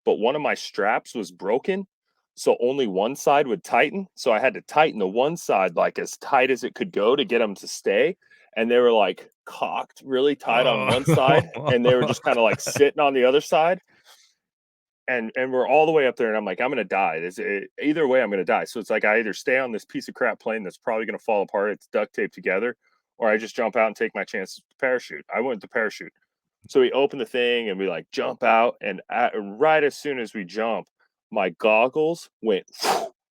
but one of my straps was broken. So only one side would tighten. So I had to tighten the one side like as tight as it could go to get them to stay. And they were like cocked really tight on one side, and they were Oh. just kind of like sitting on the other side. And we're all the way up there, and I'm like, I'm gonna die. Either way, I'm gonna die. So it's like I either stay on this piece of crap plane that's probably gonna fall apart. It's duct taped together, or I just jump out and take my chances with the parachute. I went with the parachute. So we open the thing and we like jump out, and right as soon as we jump, my goggles went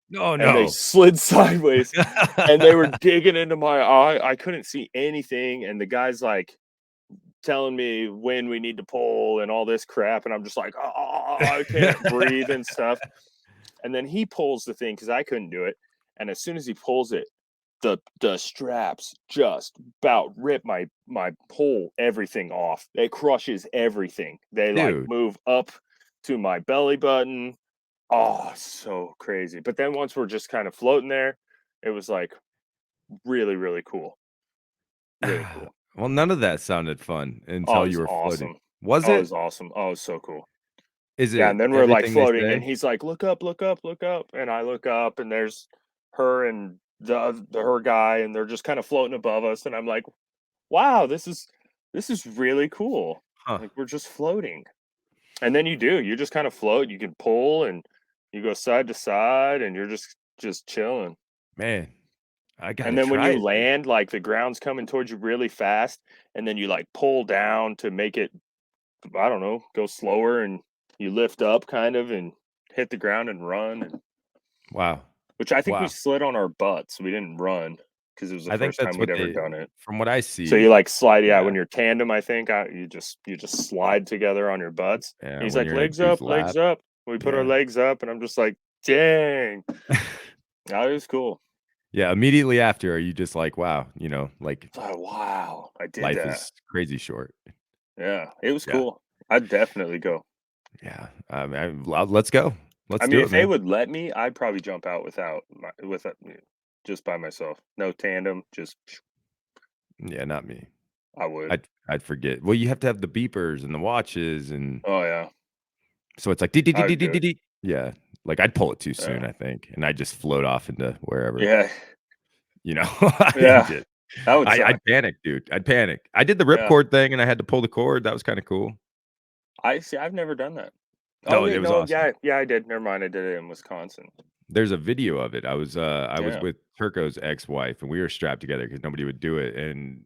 No, and they no. slid sideways, and they were digging into my eye. I couldn't see anything, and the guy's like telling me when we need to pull and all this crap, and I'm just like, oh, I can't breathe and stuff. And then he pulls the thing because I couldn't do it. And as soon as he pulls it, the straps just about rip my pull everything off. It crushes everything. They like Dude, move up to my belly button. Oh, so crazy. But then once we're just kind of floating there, it was like really, really cool. Really cool. well, none of that sounded fun Oh, until it you was were floating. awesome. Was Oh, it it? was awesome. Oh, it was so cool. Is Yeah, it and then we're, like, everything they floating, and say? he's like, "Look up, look up, look up," and I look up, and there's her and her guy, and they're just kinda floating above us, and I'm like, "Wow, this is really cool." Huh. Like, we're just floating. And then you just kinda float, you can pull, and you go side to side, and you're just chilling. Man, I And gotta then when try you it, dude. land, like, the ground's coming towards you really fast, and then you, like, pull down to make it, I don't know, go slower, and you lift up kind of and hit the ground and run, and Wow. which I think we Wow. slid on our butts. We didn't run because it was the I think first time that's we'd what ever they done it. from what I So you see, like slide, yeah, yeah, when you're tandem, I think you just slide together on your butts. yeah, And he's when like, you're in a legs dude's up, lap, legs up. We put our yeah. legs up, and I'm just like, dang, that was cool. Yeah, immediately after, are you just like, "Wow," like, Oh, wow, I did life that. is crazy short. Yeah, it was Yeah, cool. I'd definitely go. yeah, let's go. Let's I mean, do it, if they man. would let me, I'd probably jump out just by myself. No tandem, just Yeah, not me. I would. I'd forget. Well, you have to have the beepers and the watches, and Oh, yeah. so it's like, "Dee, dee, dee, I dee, would dee, do dee, it. dee." Yeah, like, I'd pull it too soon, Yeah. I think, and I'd just float off into wherever, Yeah. you know? I Yeah. just That would suck. I'd panic, dude. I'd panic. I did the Yeah. ripcord thing, and I had to pull the cord. That was kinda cool. I see, I've never done that. Oh, No, it wait, was no, awesome. yeah, I did. Never mind, I did it in Wisconsin. There's a video of it. I was Yeah. with Turco's ex-wife, and we were strapped together because nobody would do it, and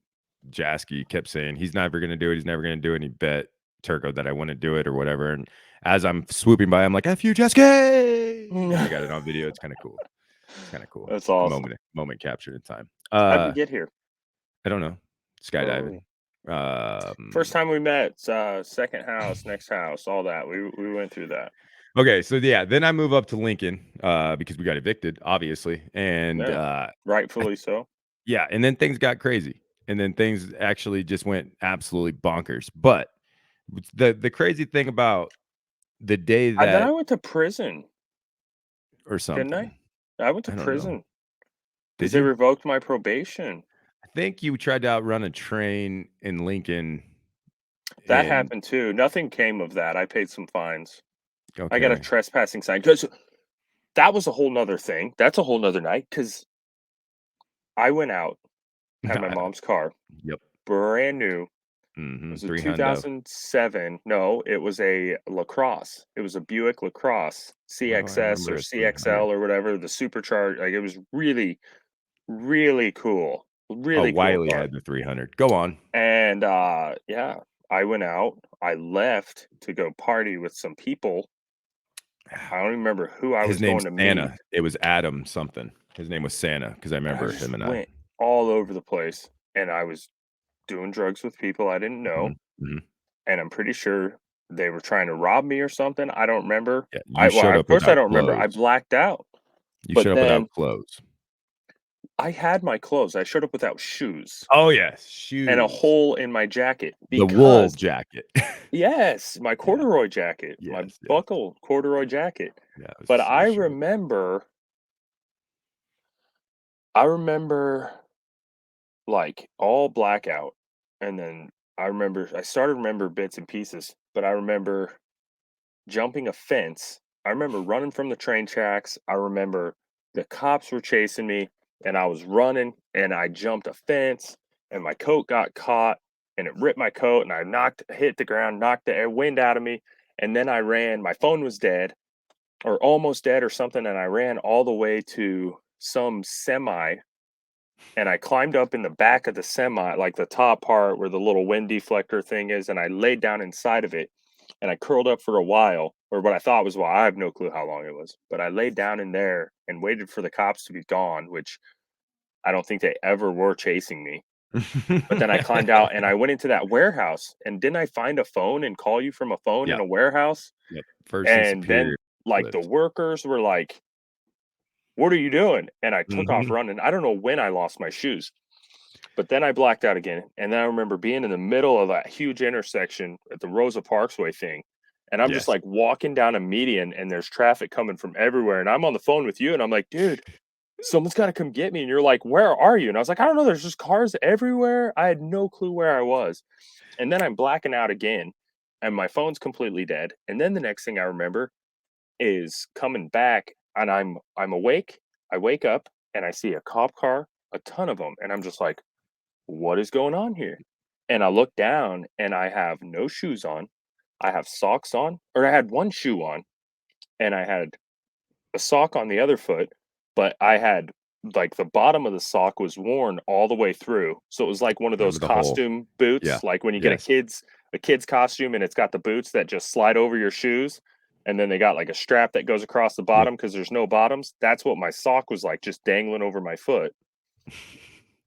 Jasky kept saying, "He's never gonna do it, he's never gonna do it," and he bet Turco that I wouldn't do it or whatever, and as I'm swooping by, I'm like, "F you, Jasky!" And I got it on video. It's kinda cool. It's kinda cool. That's A awesome. moment captured in time. How'd we get here? I don't know. Skydiving. Oh. First time we met, second house, next house, all that. We went through that. Okay, so yeah, then I move up to Lincoln, because we got evicted, obviously, and, Yeah. I Rightfully so. yeah, and then things got crazy, and then things actually just went absolutely bonkers, but the crazy thing about the day And then I that went to prison, or didn't I? something, I went to I don't know. prison because Did they you? revoked my probation. I think you tried to outrun a train in Lincoln, That and happened too. Nothing came of that. I paid some fines. I got a okay. trespassing sign. 'Cause that was a whole nother thing. That's a whole nother night. Cause I went out, had my mom's car, Yep. brand new. It Mhm, was a 3 hundo. 2007. No, it was a LaCrosse. It was a Buick LaCrosse Why do I CXS remember or a 300? CXL or whatever, the supercharged. Like it was really, really cool. Oh, Really cool Wiley car. had the 300. Go on. And yeah, I went out. I left to go party with some people. I don't even remember who I His was name's going to meet. Santa. It was Adam something. His name was Santa because I And I remember just him and I. went all over the place. And I was doing drugs with people I didn't know. Mhm, mhm. And I'm pretty sure they were trying to rob me or something. I don't remember. Yeah, you Well, showed of up course I without don't remember. I clothes. blacked out. You But showed up without then clothes. I had my clothes. I showed up without shoes Oh, yes, and a shoes. hole in my jacket The wool because jacket. yes, my Yeah, corduroy jacket, my yes, yes. buckle corduroy jacket. Yeah, But it was short. I remember like all blackout. And then I started to remember bits and pieces, but I remember jumping a fence. I remember running from the train tracks. I remember the cops were chasing me and I was running and I jumped a fence and my coat got caught and it ripped my coat and I hit the ground, knocked the air wind out of me. And then I ran, my phone was dead or almost dead or something. And I ran all the way to some semi and I climbed up in the back of the semi, like the top part where the little wind deflector thing is, and I laid down inside of it and I curled up for a while, or what I thought was a while. I have no clue how long it was, but I laid down in there and waited for the cops to be gone, which I don't think they ever were chasing me. But then I climbed out and I went into that warehouse. And didn't I find a phone and call you from a phone in Yep, a warehouse? yep. First and And Superior then, like, the lift. workers were like, "What are you doing?" And I took off Mhm. running. I don't know when I lost my shoes. But then I blacked out again, and then I remember being in the middle of that huge intersection at the Rosa Parkway thing, and I'm just, Yes. like, walking down a median, and there's traffic coming from everywhere, and I'm on the phone with you, and I'm like, "Dude, someone's gotta come get me," and you're like, "Where are you?" And I was like, "I don't know, there's just cars everywhere." I had no clue where I was, and then I'm blacking out again, and my phone's completely dead, and then the next thing I remember is coming back, and I'm awake, I wake up, and I see a cop car, a ton of them, and I'm just like, what is going on here? And I look down and I have no shoes on. I have socks on, or I had one shoe on and I had a sock on the other foot, but I had like the bottom of the sock was worn all the way through. So it was like one of those Remember the whole costume yeah. boots, like when you get Yes. a kid's costume and it's got the boots that just slide over your shoes. And then they got like a strap that goes across the Yep. bottom because there's no bottoms. That's what my sock was like, just dangling over my foot.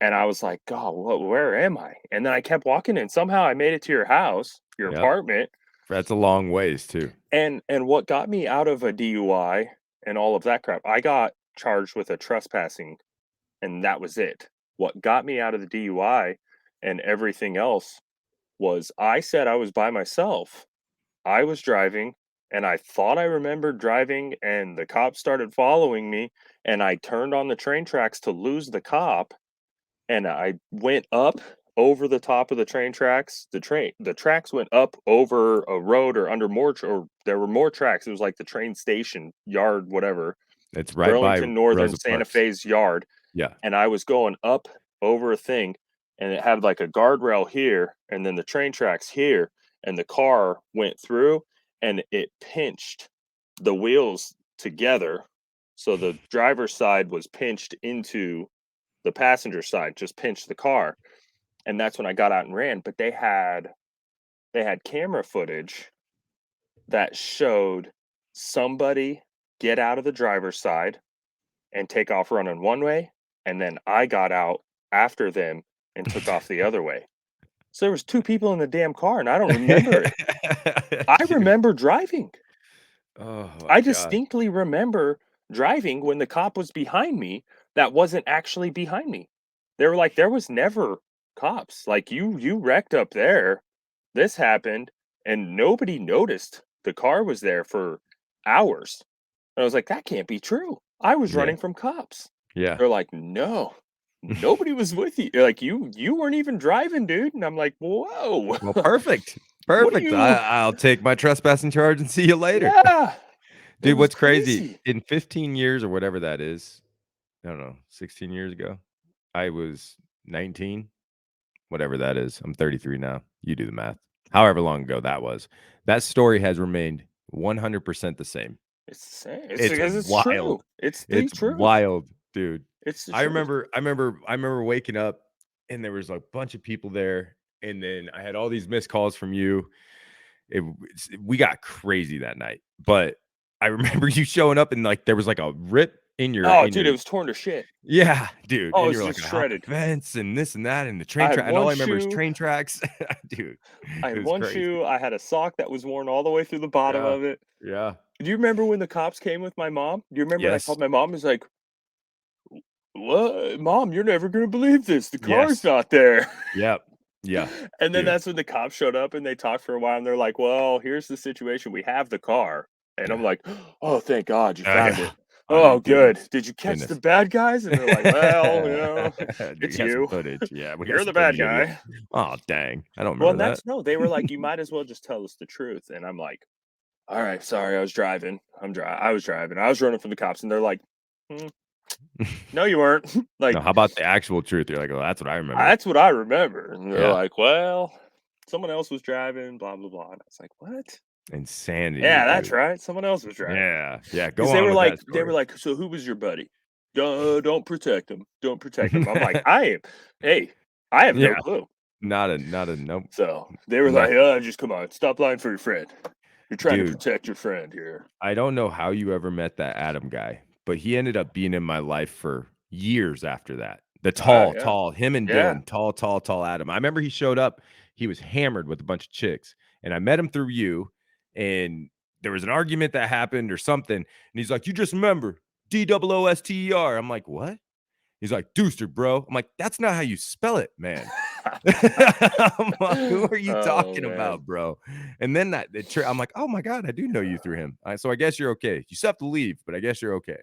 And I was like, "God, where am I?" And then I kept walking and somehow I made it to your house, your Yep. apartment, That's a long ways too. and what got me out of a DUI and all of that crap, I got charged with a trespassing and that was it. What got me out of the DUI and everything else was I said I was by myself. I was driving and I thought I remembered driving, and the cop started following me, and I turned on the train tracks to lose the cop, and I went up over the top of the train tracks. The tracks went up over a road or under more or there were more tracks. It was like the train station yard, whatever. It's right by Burlington Northern Rosa Santa Parks. Fe's yard, Yeah. and I was going up over a thing, and it had like a guardrail here, and then the train tracks here, and the car went through, and it pinched the wheels together. So the driver's side was pinched into the passenger side, just pinched the car. And that's when I got out and ran. But they had camera footage that showed somebody get out of the driver's side and take off running one way, and then I got out after them and took off the other way. So there was 2 people in the damn car, and I don't remember it. I Dude. remember driving. Oh my I gosh. distinctly remember driving when the cop was behind me that wasn't actually behind me. They were like, "There was never cops. Like, you wrecked up there. This happened, and nobody noticed. The car was there for hours." And I was like, "That can't be true. I was Yeah. running from cops." Yeah. They're like, "No, nobody was with you. Like, you weren't even driving, dude." And I'm like, "Whoa. Well, perfect. What are Perfect. you?" I'll take my trespassing charge and see you later. Yeah. It Dude, was what's crazy, crazy. in 15 years or whatever that is, I don't know, 16 years ago, I was 19, whatever that is. I'm 33 now. You do the math. However long ago that was. That story has remained 100% the same. It's the same. It's It's because it's wild. true. It's the It's truth. wild, dude. It's the I truth. remember I remember I remember waking up and there was a bunch of people there, and then I had all these missed calls from you. We got crazy that night, but I remember you showing up and, like, there was, like, a rip Oh, in dude, it your was torn to shit. yeah, dude, Oh, and it you was were like, just "I hop the shredded. fence and this and that and the I train had track," and all one I remember is shoe. train tracks. Dude, I it had was one crazy. shoe. I had a sock that was worn all the way through the bottom Yeah, of it. yeah, Do you remember when the cops came with my mom? Do you remember I yes, called my mom? Was like, "What, mom? You're never gonna believe this. The car's yes, not there." yep, yeah, And then dude, that's when the cops showed up and they talked for a while and they're like, "Well, here's the situation. We have the car." And I'm yeah. like, "Oh, thank God you Oh, found yeah. it. Oh, Oh, good. goodness, Did you catch the goodness. bad guys?" And they're like, "Well, Dude, we it's got some you. footage. Yeah, we got You're some the bad footage of you. guy." Oh, dang. I don't Well, remember and that. that's no, they were like, "You might as well just tell us the truth." And I'm like, "All right, sorry, I was driving. I was driving. I was running from the cops." And they're like, "Hmm, no, you weren't." No, Like, how about the actual truth? You're like, "Oh, that's what I remember." that's what I remember. And they're Yeah, like, "Well, someone else was driving, blah blah blah." And I was like, "What?" insanity, Yeah, that's dude. right. Someone else was driving. Yeah, yeah, go 'Cause on with that they were story. like, "So who was your buddy?" Don't protect him. Don't protect him." I'm like, "I am hey, I have no Yeah, clue." not a nope. So, they were I'm not like, just come on, stop lying for your friend. You're trying to dude, protect your friend here." I don't know how you ever met that Adam guy, but he ended up being in my life for years after that. The Yeah. him and Yeah. Dylan, tall Adam. I remember he showed up, he was hammered with a bunch of chicks, and I met him through you, and there was an argument that happened or something, and he's like, "You just remember Dooster." I'm like, "What?" He's like, "Dooster, bro." I'm like, "That's not how you spell it, man." I'm like, "Who are you Oh, talking man. about, bro?" And then I'm like, "Oh my god, I do know you through him." So I guess you're okay. You still have to leave, but I guess you're okay.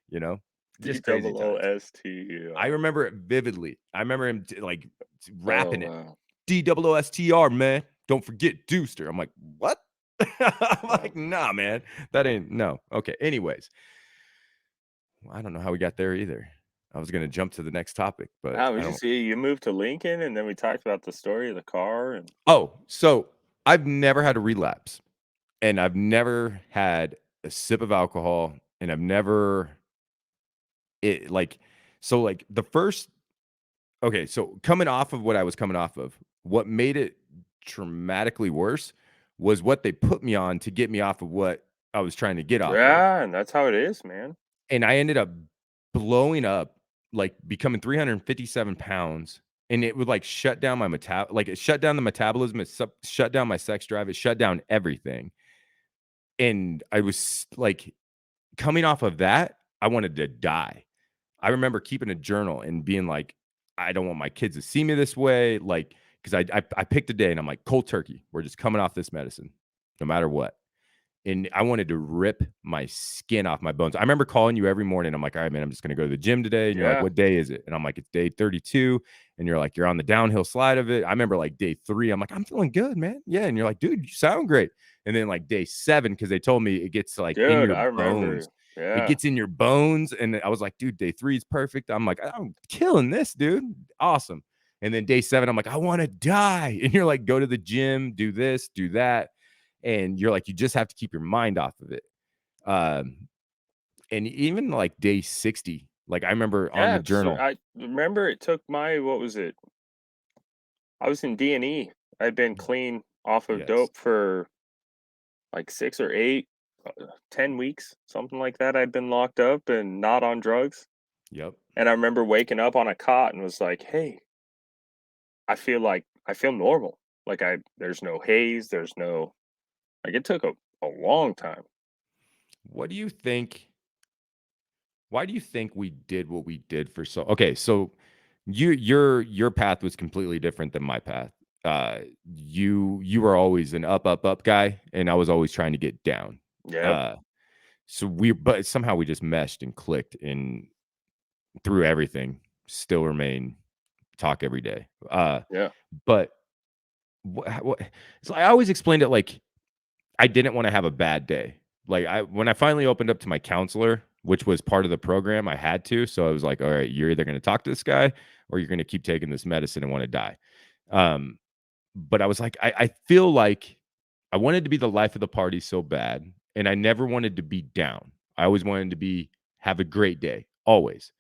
You know, D just crazy double O times. S T E I R. remember it vividly. I remember him Oh, rapping it. wow. Dooster, man. Don't forget Dooster. I'm like, what? I'm Yeah. like, nah, man. That ain't no. Okay. Anyways, I don't know how we got there either. I was gonna jump to the next topic, but Wow, we I just don't. see you moved to Lincoln, and then we talked about the story of the car, and Oh, so I've never had a relapse. And I've never had a sip of alcohol, and I've never it like so like the first okay, so coming off of what I was coming off of, what made it dramatically worse was what they put me on to get me off of what I was trying to get off of. yeah, and that's how it is, man. And I ended up blowing up, like becoming 357 pounds. And it would like shut down my like it shut down the metabolism, shut down my sex drive, it shut down everything. And I was like coming off of that, I wanted to die. I remember keeping a journal and being like, "I don't want my kids to see me this way," like, 'cause I picked a day and I'm like, "Cold turkey. We're just coming off this medicine, no matter what." and I wanted to rip my skin off my bones. I remember calling you every morning. I'm like, all right, man, I'm just gonna go to the gym today. And you're like, Yeah, what day is it? And I'm like, it's day 32. And you're like, you're on the downhill slide of it. I remember like day 3. I'm like, I'm feeling good, man. Yeah. And you're like, dude, you sound great. And then like day 7, because they told me it gets like in dude, your I remember. bones. It Yeah, gets in your bones. And I was like, dude, day 3 is perfect. I'm like, I'm killing this, dude. Awesome. And then day 7, I'm like, I want to die. And you're like, go to the gym, do this, do that. And you're like, you just have to keep your mind off of it. Um, and even like day 60, like I remember on yeah. the journal. I remember it took my what was it? I was in D&E. I'd been clean off of Yes. dope for like 6 or 8, 10 weeks, something like that. I'd been locked up and not on drugs. Yep. And I remember waking up on a cot and was like, "Hey, I feel normal. Like there's no haze, there's no like it took a long time." What do you think? Why do you think we did what we did for so okay, so your path was completely different than my path. You were always an up guy, and I was always trying to get down. Yep. Uh, so we but somehow we just meshed and clicked and through everything, still remain talk every day. Yeah. But what so I always explained it like I didn't wanna have a bad day. Like, I when I finally opened up to my counselor, which was part of the program, I had to, so I was like, "Alright, you're either gonna talk to this guy or you're gonna keep taking this medicine and wanna die." Um, but I was like, I feel like I wanted to be the life of the party so bad, and I never wanted to be down. I always wanted to be have a great day, always.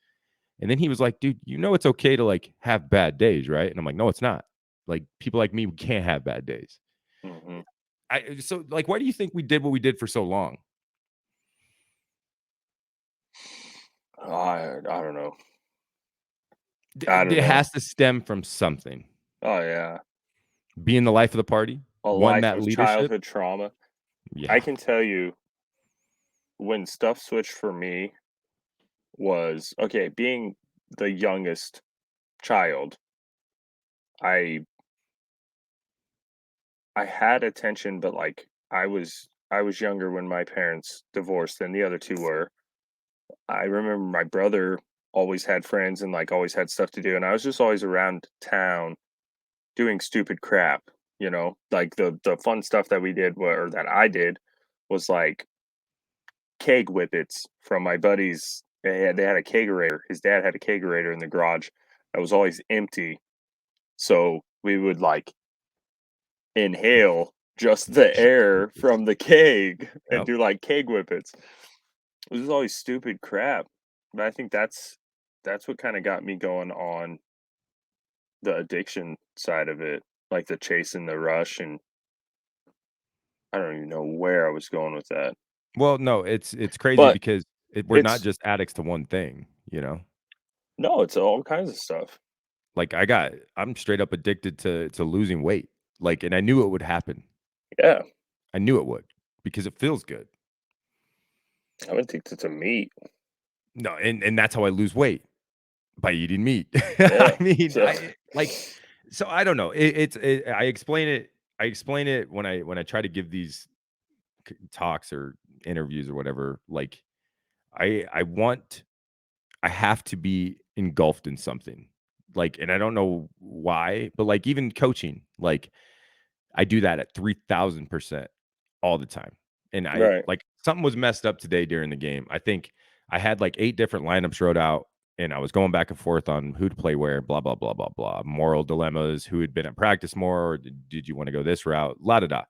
And then he was like, "Dude, you know it's okay to, like, have bad days, right?" And I'm like, "No, it's not. Like, people like me, we can't have bad days." Mhm. Like, why do you think we did what we did for so long? I don't know. D I don't It know. has to stem from something. Oh, yeah. Being the life of the party, A one life that of leadership. childhood trauma. I Yeah. can tell you when stuff switched for me was okay, being the youngest child, I I had attention, but, like, I was younger when my parents divorced than the other 2 were. I remember my brother always had friends and, like, always had stuff to do, and I was just always around town doing stupid crap, you know? Like, the fun stuff that we did or that I did was, like, keg whippets from my buddies. They had a kegerator. His dad had a kegerator in the garage that was always empty, so we would, like, inhale just the air from the keg and Yep. do, like, keg whippets. It was always stupid crap, but I think that's what kinda got me going on the addiction side of it, like the chase and the rush, and I don't even know where I was going with that. Well, no, it's crazy But because we're not it's just addicts to one thing, you know? no, it's all kinds of stuff. Like, I'm straight up addicted to losing weight, like, and I knew it would happen. Yeah, I knew it would because it feels good. I'm addicted to meat. No, and that's how I lose weight, by eating meat. Yeah, I mean, so I like so I don't know. I explain it when I try to give these talks or interviews or whatever. Like I want I have to be engulfed in something. Like, and I don't know why, but like even coaching, like I do that at 3000% all the time. And I right. like something was messed up today during the game. I think I had like 8 different lineups wrote out and I was going back and forth on who to play where, blah, blah, blah, blah, blah. Moral dilemmas, who had been at practice more, or did you want to go this route? La da da.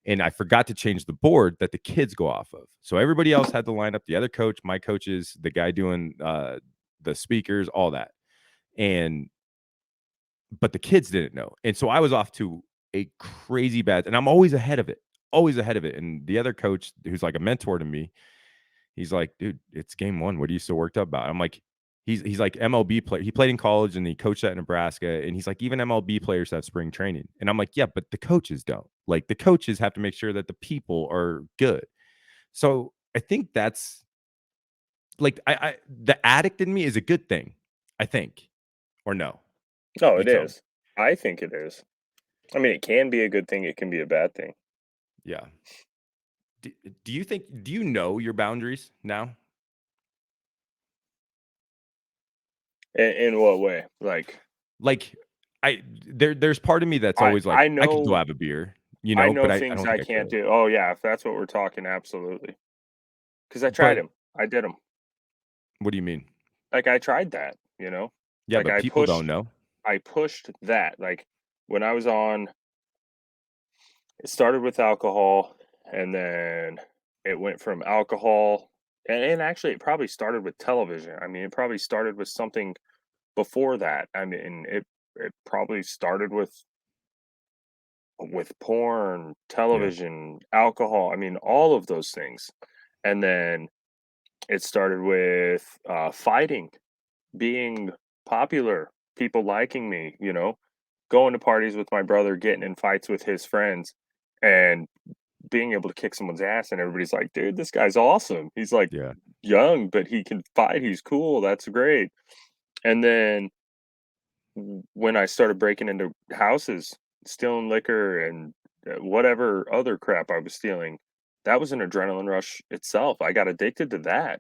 And I forgot to change the board that the kids go off of. So everybody else had the lineup, the other coach, my coaches, the guy doing the speakers, all that. And but the kids didn't know. And so I was off to a crazy bad and I'm always ahead of it. Always ahead of it. And the other coach who's like a mentor to me, he's like, "Dude, it's game 1. What are you so worked up about?" I'm like he's like MLB player. He played in college and he coached at Nebraska and he's like even MLB players have spring training. And I'm like, "Yeah, but the coaches don't. Like the coaches have to make sure that the people are good." So, I think that's like I the addict in me is a good thing, I think. Or no? No, You it tell me. is. I think it is. I mean, it can be a good thing, it can be a bad thing. Yeah. Do do you know your boundaries now? In what way? Like, Like, there's part of me that's I always like, I I could go know have a beer, you I know, know but I things don't I think I can't could. do. Oh, yeah, if that's what we're talking, absolutely. Because I tried But them. I did them. what do you mean? Like, I tried that, you know? Yeah, Like, but people don't know. I pushed that, like, when I was on it started with alcohol, and then it went from alcohol and actually, it probably started with television. I mean, it probably started with something before that. I mean, it probably started with porn, Yeah. television, alcohol, I mean, all of those things. And then it started with, fighting, being popular, people liking me, going to parties with my brother, getting in fights with his friends, and being able to kick someone's ass, and everybody's like, "Dude, this guy's awesome. He's, like, Yeah. young, but he can fight, he's cool, that's great." And then when I started breaking into houses, stealing liquor and, whatever other crap I was stealing, that was an adrenaline rush itself. I got addicted to that.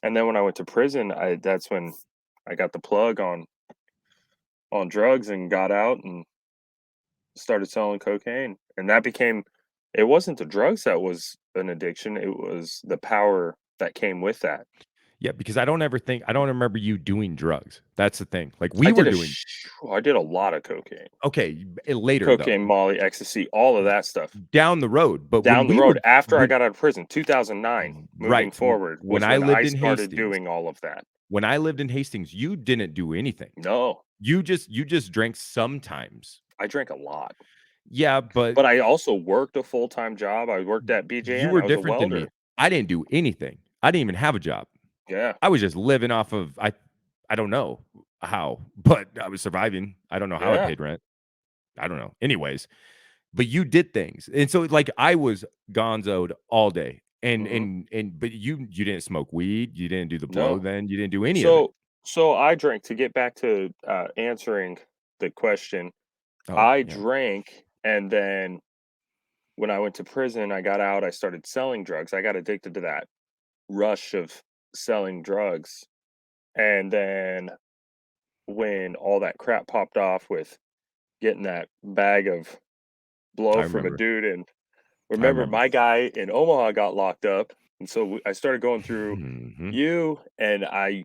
And then when I went to prison, I that's when I got the plug on drugs and got out and started selling cocaine. And that became it wasn't the drugs that was an addiction, it was the power that came with that. Yeah, because I don't remember you doing drugs. That's the thing. Like, we were doing I did a lot of cocaine. okay, later though, Cocaine, Molly, ecstasy, all of that stuff. down the road, but when Down the we were road after I when got out of prison, 2009, moving right, forward when was I when lived I in started Hastings doing all of that. you didn't do anything. No, You just drank sometimes. I drank a lot. Yeah, but But I also worked a full-time job. I worked at you BJN. were I was a different than me. welder. I didn't do anything. I didn't even have a job. Yeah, I was just living off of I don't know how, but I was surviving. I don't know how I yeah, paid rent. I don't know. Anyways, but you did things. And so like I was gonzoed all day. mhm, But you didn't smoke weed, you didn't do the blow no. then, you didn't do any of it. So I drank to get back to, answering the question, Oh, I yeah. drank, and then when I went to prison, I got out, I started selling drugs. I got addicted to that rush of selling drugs, and then when all that crap popped off with getting that bag of I blow from a remember. dude, and I remember remember. my guy in Omaha got locked up, and so I started going through Mhm. you, and I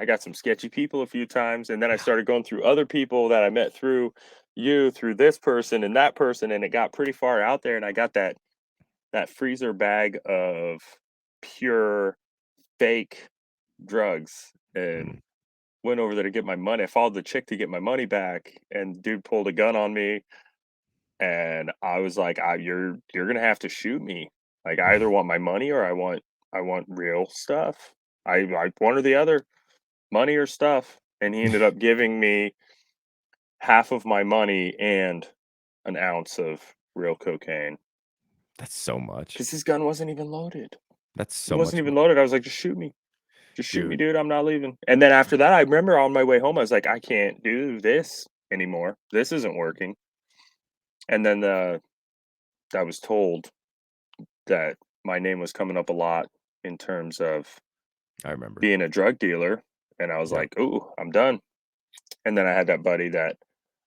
got some sketchy people a few times, and then I started going through other people that I met through you, through this person and that person, and it got pretty far out there, and I got that freezer bag of pure fake drugs and Mm. went over there to get my money. I followed the chick to get my money back, and dude pulled a gun on me, and I was like, you're gonna have to shoot me. Like, I either want my money or I want real stuff. I one or the other, money or stuff." And he ended up giving me half of my money and an ounce of real cocaine That's so much. because his gun wasn't even loaded. That's It so wasn't much even money. loaded. I was like, "Just shoot me. Just shoot me, Dude, dude. I'm not leaving." And then after that, I remember on my way home, I was like, "I can't do this anymore. This isn't working." And then, I was told that my name was coming up a lot in terms of I remember. being a drug dealer, and I was Yep. like, "Ooh, I'm done." And then I had that buddy that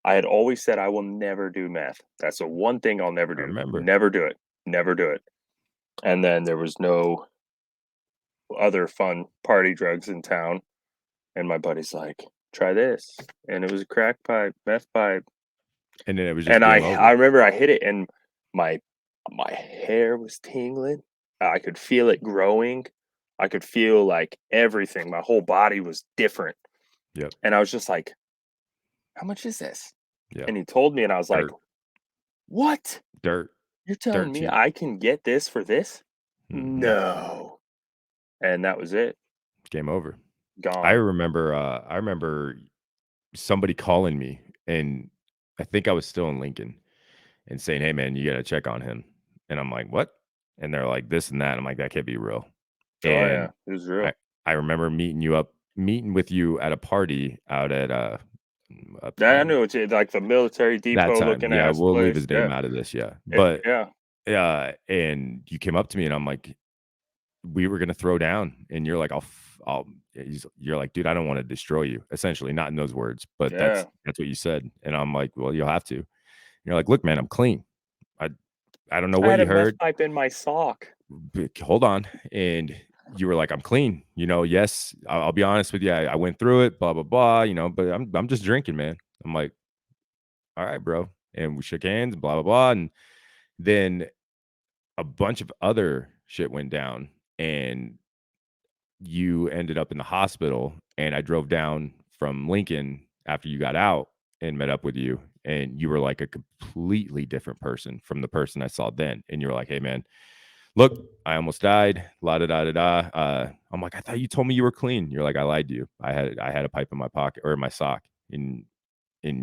I had always said, "I will never do meth. That's the one thing I'll never I do. remember. Never do it. Never do it." And then there was no other fun party drugs in town, and my buddy's like, "Try this." And it was a crack pipe, meth pipe. And then it was just And game I over. remember I hit it and my my hair was tingling. I could feel it growing. I could feel, like, everything. My whole body was different. Yep. And I was just like, "How much is this?" Yep. And he told me and I was like, Dirt. "What? Dirt. You're telling Dirt me cheap. I can get this for this?" Mhm. "No." And that was it. Game over. Gone. I remember somebody calling me, and I think I was still in Lincoln, and saying, "Hey, man, you gotta check on him." And I'm like, "What?" And they're like, "This and that." I'm like, "That can't be real." Oh, yeah. And It was I real. I remember meeting with you at a party out at, up Yeah, I in knew it's like the military that depot time. looking Yeah, ass we'll leave place. his Yeah. name out of this, yeah. But Yeah. and you came up to me and I'm like, "We were gonna throw down," and you're like, I'll." You're like, "Dude, I don't want to destroy you." Essentially, not in those words, but Yeah. that's what you said, and I'm like, "Well, you'll have to." You're like, "Look, man, I'm clean. I I don't know I what had a you meth heard. pipe in my sock. Hold on." And you were like, "I'm clean. Yes, I'll be honest with you. I went through it, blah blah blah. But I'm just drinking, man." I'm like, "All right, bro." And we shook hands, blah blah blah, and then a bunch of other shit went down, and you ended up in the hospital, and I drove down from Lincoln after you got out and met up with you, and you were like a completely different person from the person I saw then. And you were like, "Hey, man, look, I almost died. La da da da da." I'm like, "I thought you told me you were clean." You're like, "I lied to you. I had a pipe in my pocket or in my sock." And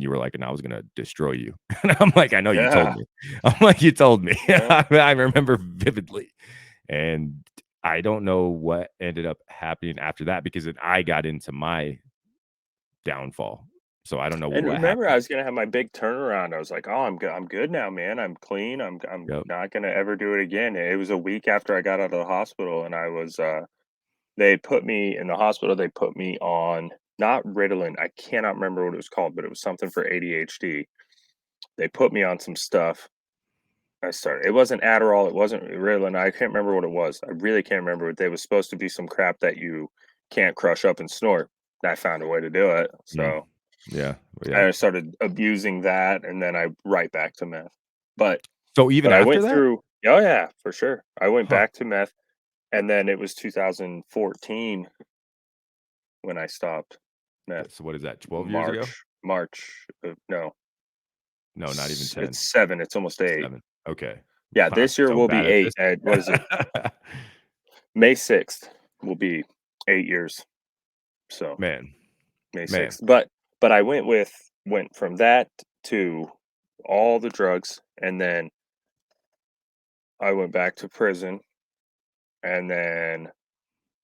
you were like, "And I was gonna destroy you." And I'm like, "I know you told Yeah. me." I'm like, "You told me." Yeah. I remember vividly. And I don't know what ended up happening after that because then I got into my downfall. So I don't know And what remember, I happened. was gonna have my big turnaround. I was like, "Oh, I'm good now, man. I'm clean. I'm Yep. not gonna ever do it again." It was a week after I got out of the hospital, and they put me in the hospital. They put me on not Ritalin. I cannot remember what it was called, but it was something for ADHD. They put me on some stuff. I started. It wasn't Adderall. It wasn't Ritalin. I can't remember what it was. I really can't remember. It was supposed to be some crap that you can't crush up and snort. I found a way to do it. Mm. So Yeah. Yeah. I started abusing that, and then I right back to meth. But So even but I after went that? through. Oh yeah, for sure. I went Huh. back to meth, and then it was 2014 when I stopped meth. So what is that? 12 years ago? March of no, No, not even 10. it's 7. It's almost 8. 7. Okay. Yeah, I'm this year so will bad be at 8. this. What is it? May 6th will be 8 years. So Man, May man. 6th. But I went from that to all the drugs, and then I went back to prison, and then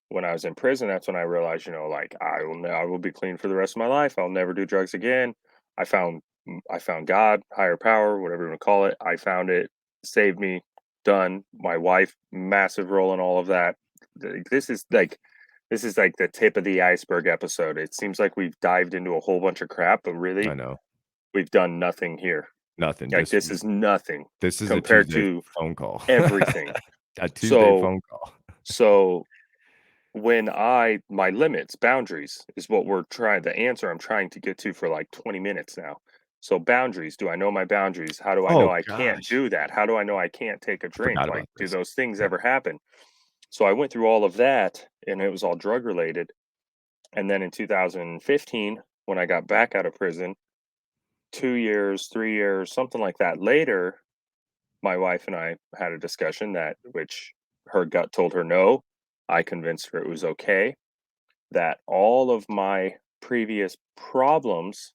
when I was in prison, that's when I realized, like I will be clean for the rest of my life. I'll never do drugs again. I found God, higher power, whatever you want to call it. I found it, saved me, done. My wife, massive role in all of that. This is like the tip of the iceberg episode. It seems like we've dived into a whole bunch of crap, but I really know. we've done nothing here. Nothing. Like Just this is nothing this is a compared Tuesday to phone call. everything. A Tuesday So phone call. so when my limits, boundaries is what the answer I'm trying to get to for like 20 minutes now. So boundaries, do I know my boundaries? How do I know Oh I can't gosh. do that? How do I know I can't take a I drink? forgot Like, about do this. those things Yeah. ever happen? So I went through all of that, and it was all drug related. And then in 2015, when I got back out of prison, 2 years, 3 years, something like that later, my wife and I had a discussion that which her gut told her no. I convinced her it was okay, that all of my previous problems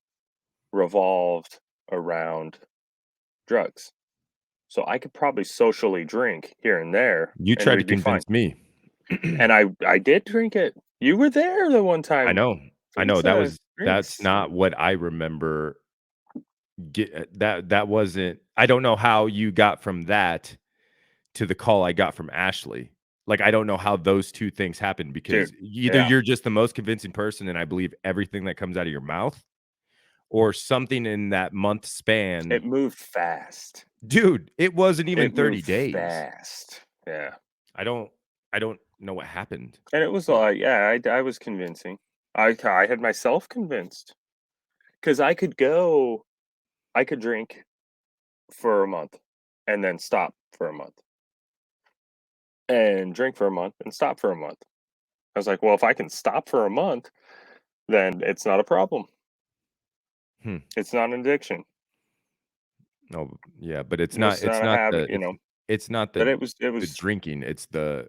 revolved around drugs. So I could probably socially drink here and there You and tried to we'd be fine. convince me. And I did drink it. You were there the one I time know. for I know. these That's drinks. not what I remember that wasn't I don't know how you got from that to the call I got from Ashley. Like, I don't know how those 2 things happened Dude, because either yeah. you're just the most convincing person and I believe everything that comes out of your mouth, or something in that month span. It moved fast. Dude, it wasn't even It 30 moved days. fast. Yeah. I don't I don't know what happened. And it was like, yeah, I was convincing. I had myself convinced because I could drink for a month and then stop for a month and drink for a month and stop for a month. I was like, well, if I can stop for a month, then it's not a problem. Hmm. It's not an addiction. No, yeah, but it's not It's it's not a not habit, the it's not but the it was drinking, it's the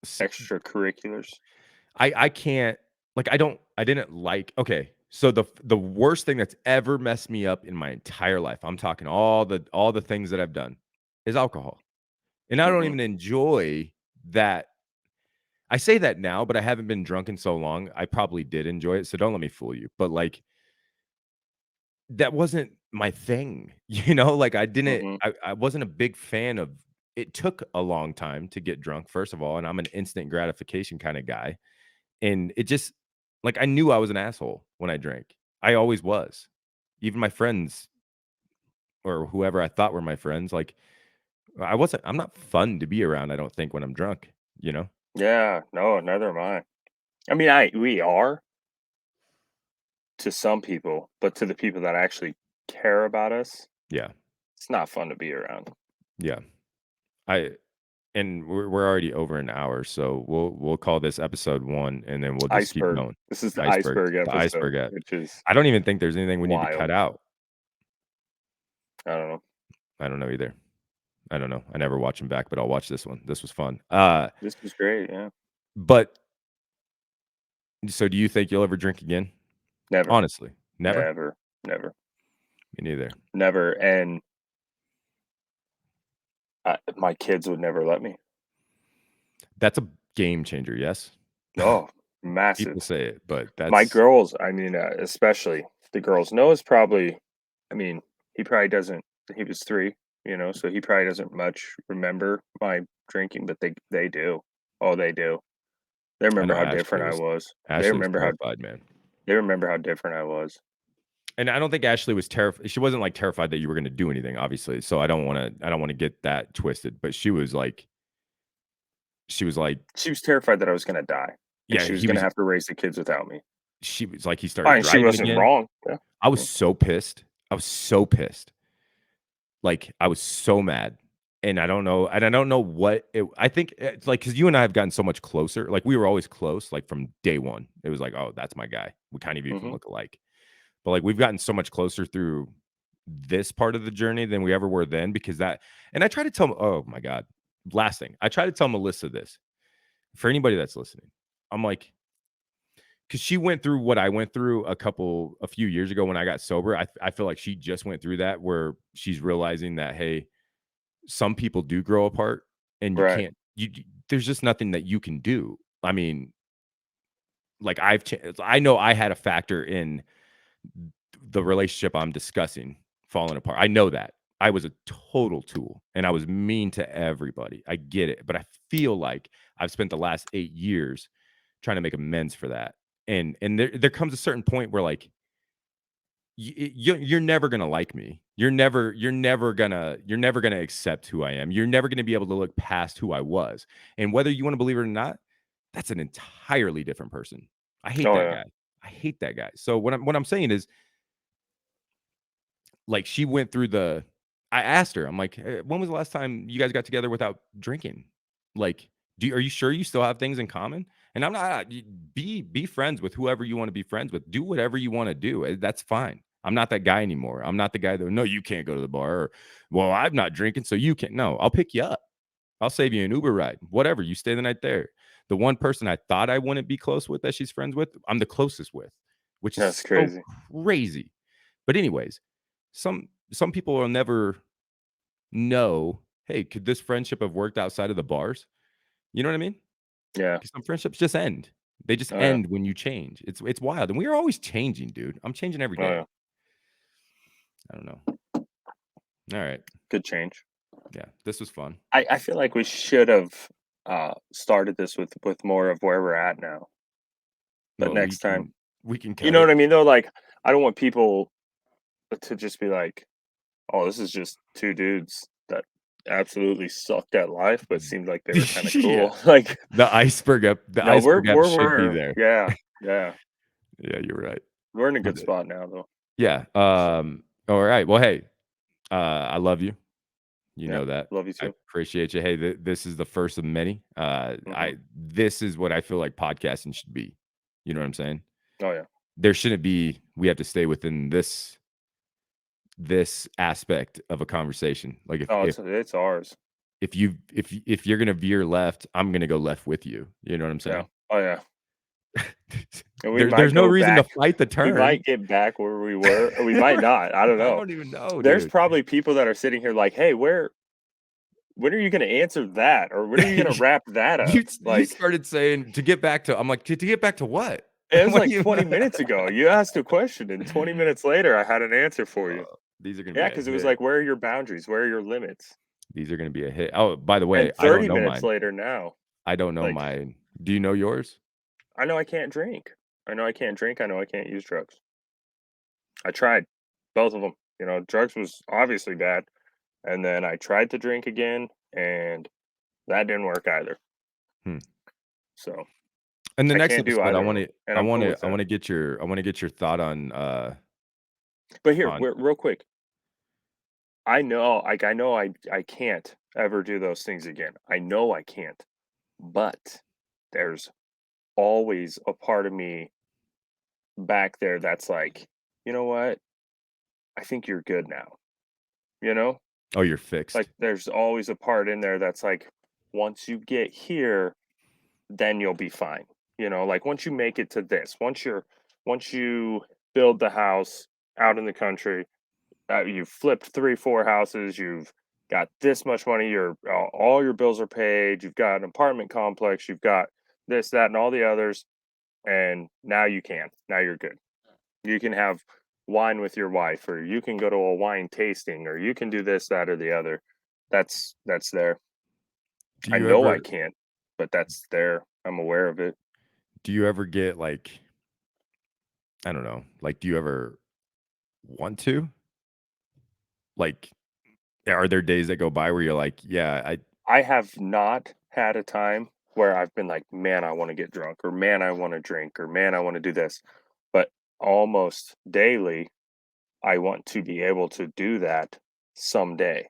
s extracurriculars. I can't like, I didn't like okay, so the worst thing that's ever messed me up in my entire life, I'm talking all the things that I've done, is alcohol, and I don't Mhm. even enjoy that. I say that now, but I haven't been drunk in so long, I probably did enjoy it, so don't let me fool you, but, like, that wasn't my thing, like, Mhm. I wasn't a big fan of it took a long time to get drunk, first of all, and I'm an instant gratification kinda guy, and it just like, I knew I was an asshole when I drank. I always was. Even my friends or whoever I thought were my friends, like, I'm not fun to be around, I don't think, when I'm drunk, you know? Yeah, no, neither am I. I mean, we are to some people, but to the people that actually care about us, Yeah, it's not fun to be around. yeah. I and we're already over an hour, so we'll call this episode 1, and then we'll just keep Iceberg. going. This is the Iceberg, iceberg the episode, iceberg ep which is I don't even think there's anything we need to cut wild. out. I don't know. I don't know either. I don't know. I never watch them back, but I'll watch this one. This was fun. This was great. Yeah. But so do you think you'll ever drink again? Never, Honestly, never? never, never, Me neither. never. And my kids would never let me. That's a game changer, yes? No, massive. People say it, but My that's girls, I mean, especially the girls. Noah's probably, I mean, he probably doesn't. He was 3, so he probably doesn't much remember my drinking, but they do. Oh, they do. They I remember know how different I was. They Ashley was remember how terrified, man. they remember how different I was. And I don't think Ashley was terrified. She wasn't, like, terrified that you were gonna do anything, obviously, so I don't wanna get that twisted, but she was like She was terrified that I was gonna die, and yeah, she was he gonna was have to raise the kids without me. she was like, he started Fine, she driving wasn't again. wrong. Yeah, I was yeah. so pissed. I was so pissed. Like, I was so mad, and I don't know what it I think it's like because you and I have gotten so much closer, like, we were always close, like, from day 1. It was like, "Oh, that's my guy." We kind of even Mhm. look alike. But, like, we've gotten so much closer through this part of the journey than we ever were then because that and I try to tell oh my god, last thing, I try to tell Melissa this, for anybody that's listening. I'm like, because she went through what I went through a few years ago when I got sober. I feel like she just went through that where she's realizing that, hey, some people do grow apart and you Right. can't there's just nothing that you can do. I mean, like I know I had a factor in the relationship I'm discussing falling apart. I know that. I was a total tool and I was mean to everybody. I get it, but I feel like I've spent the last 8 years trying to make amends for that. And there comes a certain point where like you're never gonna like me. You're never gonna accept who I am. You're never gonna be able to look past who I was. And whether you want to believe it or not, that's an entirely different person. I hate Oh, that yeah. guy. I hate that guy. So what I'm saying is like she went through the I asked her, I'm like, when was the last time you guys got together without drinking? Like, are you sure you still have things in common? And I'm not be friends with whoever you want to be friends with. Do whatever you want to do. That's fine. I'm not that guy anymore. I'm not the guy that no, you can't go to the bar. Or, well, I'm not drinking, so you can't. No, I'll pick you up. I'll save you an Uber ride. Whatever. You stay the night there. The one person I thought I wouldn't be close with that she's friends with, I'm the closest with, which That's is so crazy. crazy. But anyways, some people will never know, hey, could this friendship have worked outside of the bars? You know what I mean? Yeah. 'Cause some friendships just end. They just Oh, yeah. end when you change. It's wild, and we are always changing, dude. I'm changing every Oh, day. yeah. I don't know. All right. Good change. Yeah, this was fun. I feel like we should have, started this with more of where we're at now, but Well, next time. we can You cut know what it. I mean, though? Like, I don't want people to just be like, "Oh, this is just 2 dudes that absolutely sucked at life, but seemed like they were kinda Yeah. cool." Like, The no, iceberg app should be there. yeah, yeah. Yeah, you're right. We're in a good But, spot now, though. yeah, all right. Well, hey, I love you. You Yeah. know that. Love you I too. appreciate you. Hey, this is the first of many. Mhm. I This is what I feel like podcasting should be. You know what I'm saying? Oh, yeah. There shouldn't be we have to stay within this aspect of a conversation. Like Oh, it's ours. if you're gonna veer left, I'm gonna go left with you. You know what I'm Yeah. saying? Oh, yeah. And we There's might no go reason to back. fight the We turn. might get back where we were, or we might not. I don't I know. don't even know, There's dude. probably people that are sitting here like, "Hey, when are you gonna answer that? Or when are you gonna wrap that up?" You Like, started saying to get back to I'm like, to get back to what? it was What do like you 20 minutes ago. You asked a question, and 20 minutes later, I had an answer for you. These are gonna be Yeah, a because it was hit. like, where are your boundaries? Where are your limits? These are gonna be a hit. Oh, by the way, And I don't 30 know minutes mine. later now, I don't know like, mine. Do you know yours? I know I can't drink. I know I can't drink, I know I can't use drugs. I tried both of them. Drugs was obviously bad, and then I tried to drink again, and that didn't work either. Hmm. So, In the I next can't do episode, I either of them, wanna and I I'm cool wanna with I that. wanna get your I wanna get your thought But here, on real quick, I know I can't ever do those things again. I know I can't, but there's always a part of me back there that's like, "You know what? I think you're good now." You know? oh, you're Like, fixed. there's always a part in there that's like, "Once you get here, then you'll be fine." Like, once you make it to this, once you build the house out in the country, you've flipped 3, 4 houses, you've got this much money, all your bills are paid, you've got an apartment complex, you've got this, that, and all the others, and now you can. Now you're good. You can have wine with your wife, or you can go to a wine tasting, or you can do this, that, or the other. That's there. Do I you know I ever can't, but that's there. I'm aware of it. do you ever get, like, I don't know, like, do you ever want to? Like, are there days that go by where you're like, "Yeah, I." I have not had a time where I've been like, "Man, I wanna get drunk," or "Man, I wanna drink," or "Man, I wanna do this." But almost daily, I want to be able to do that someday.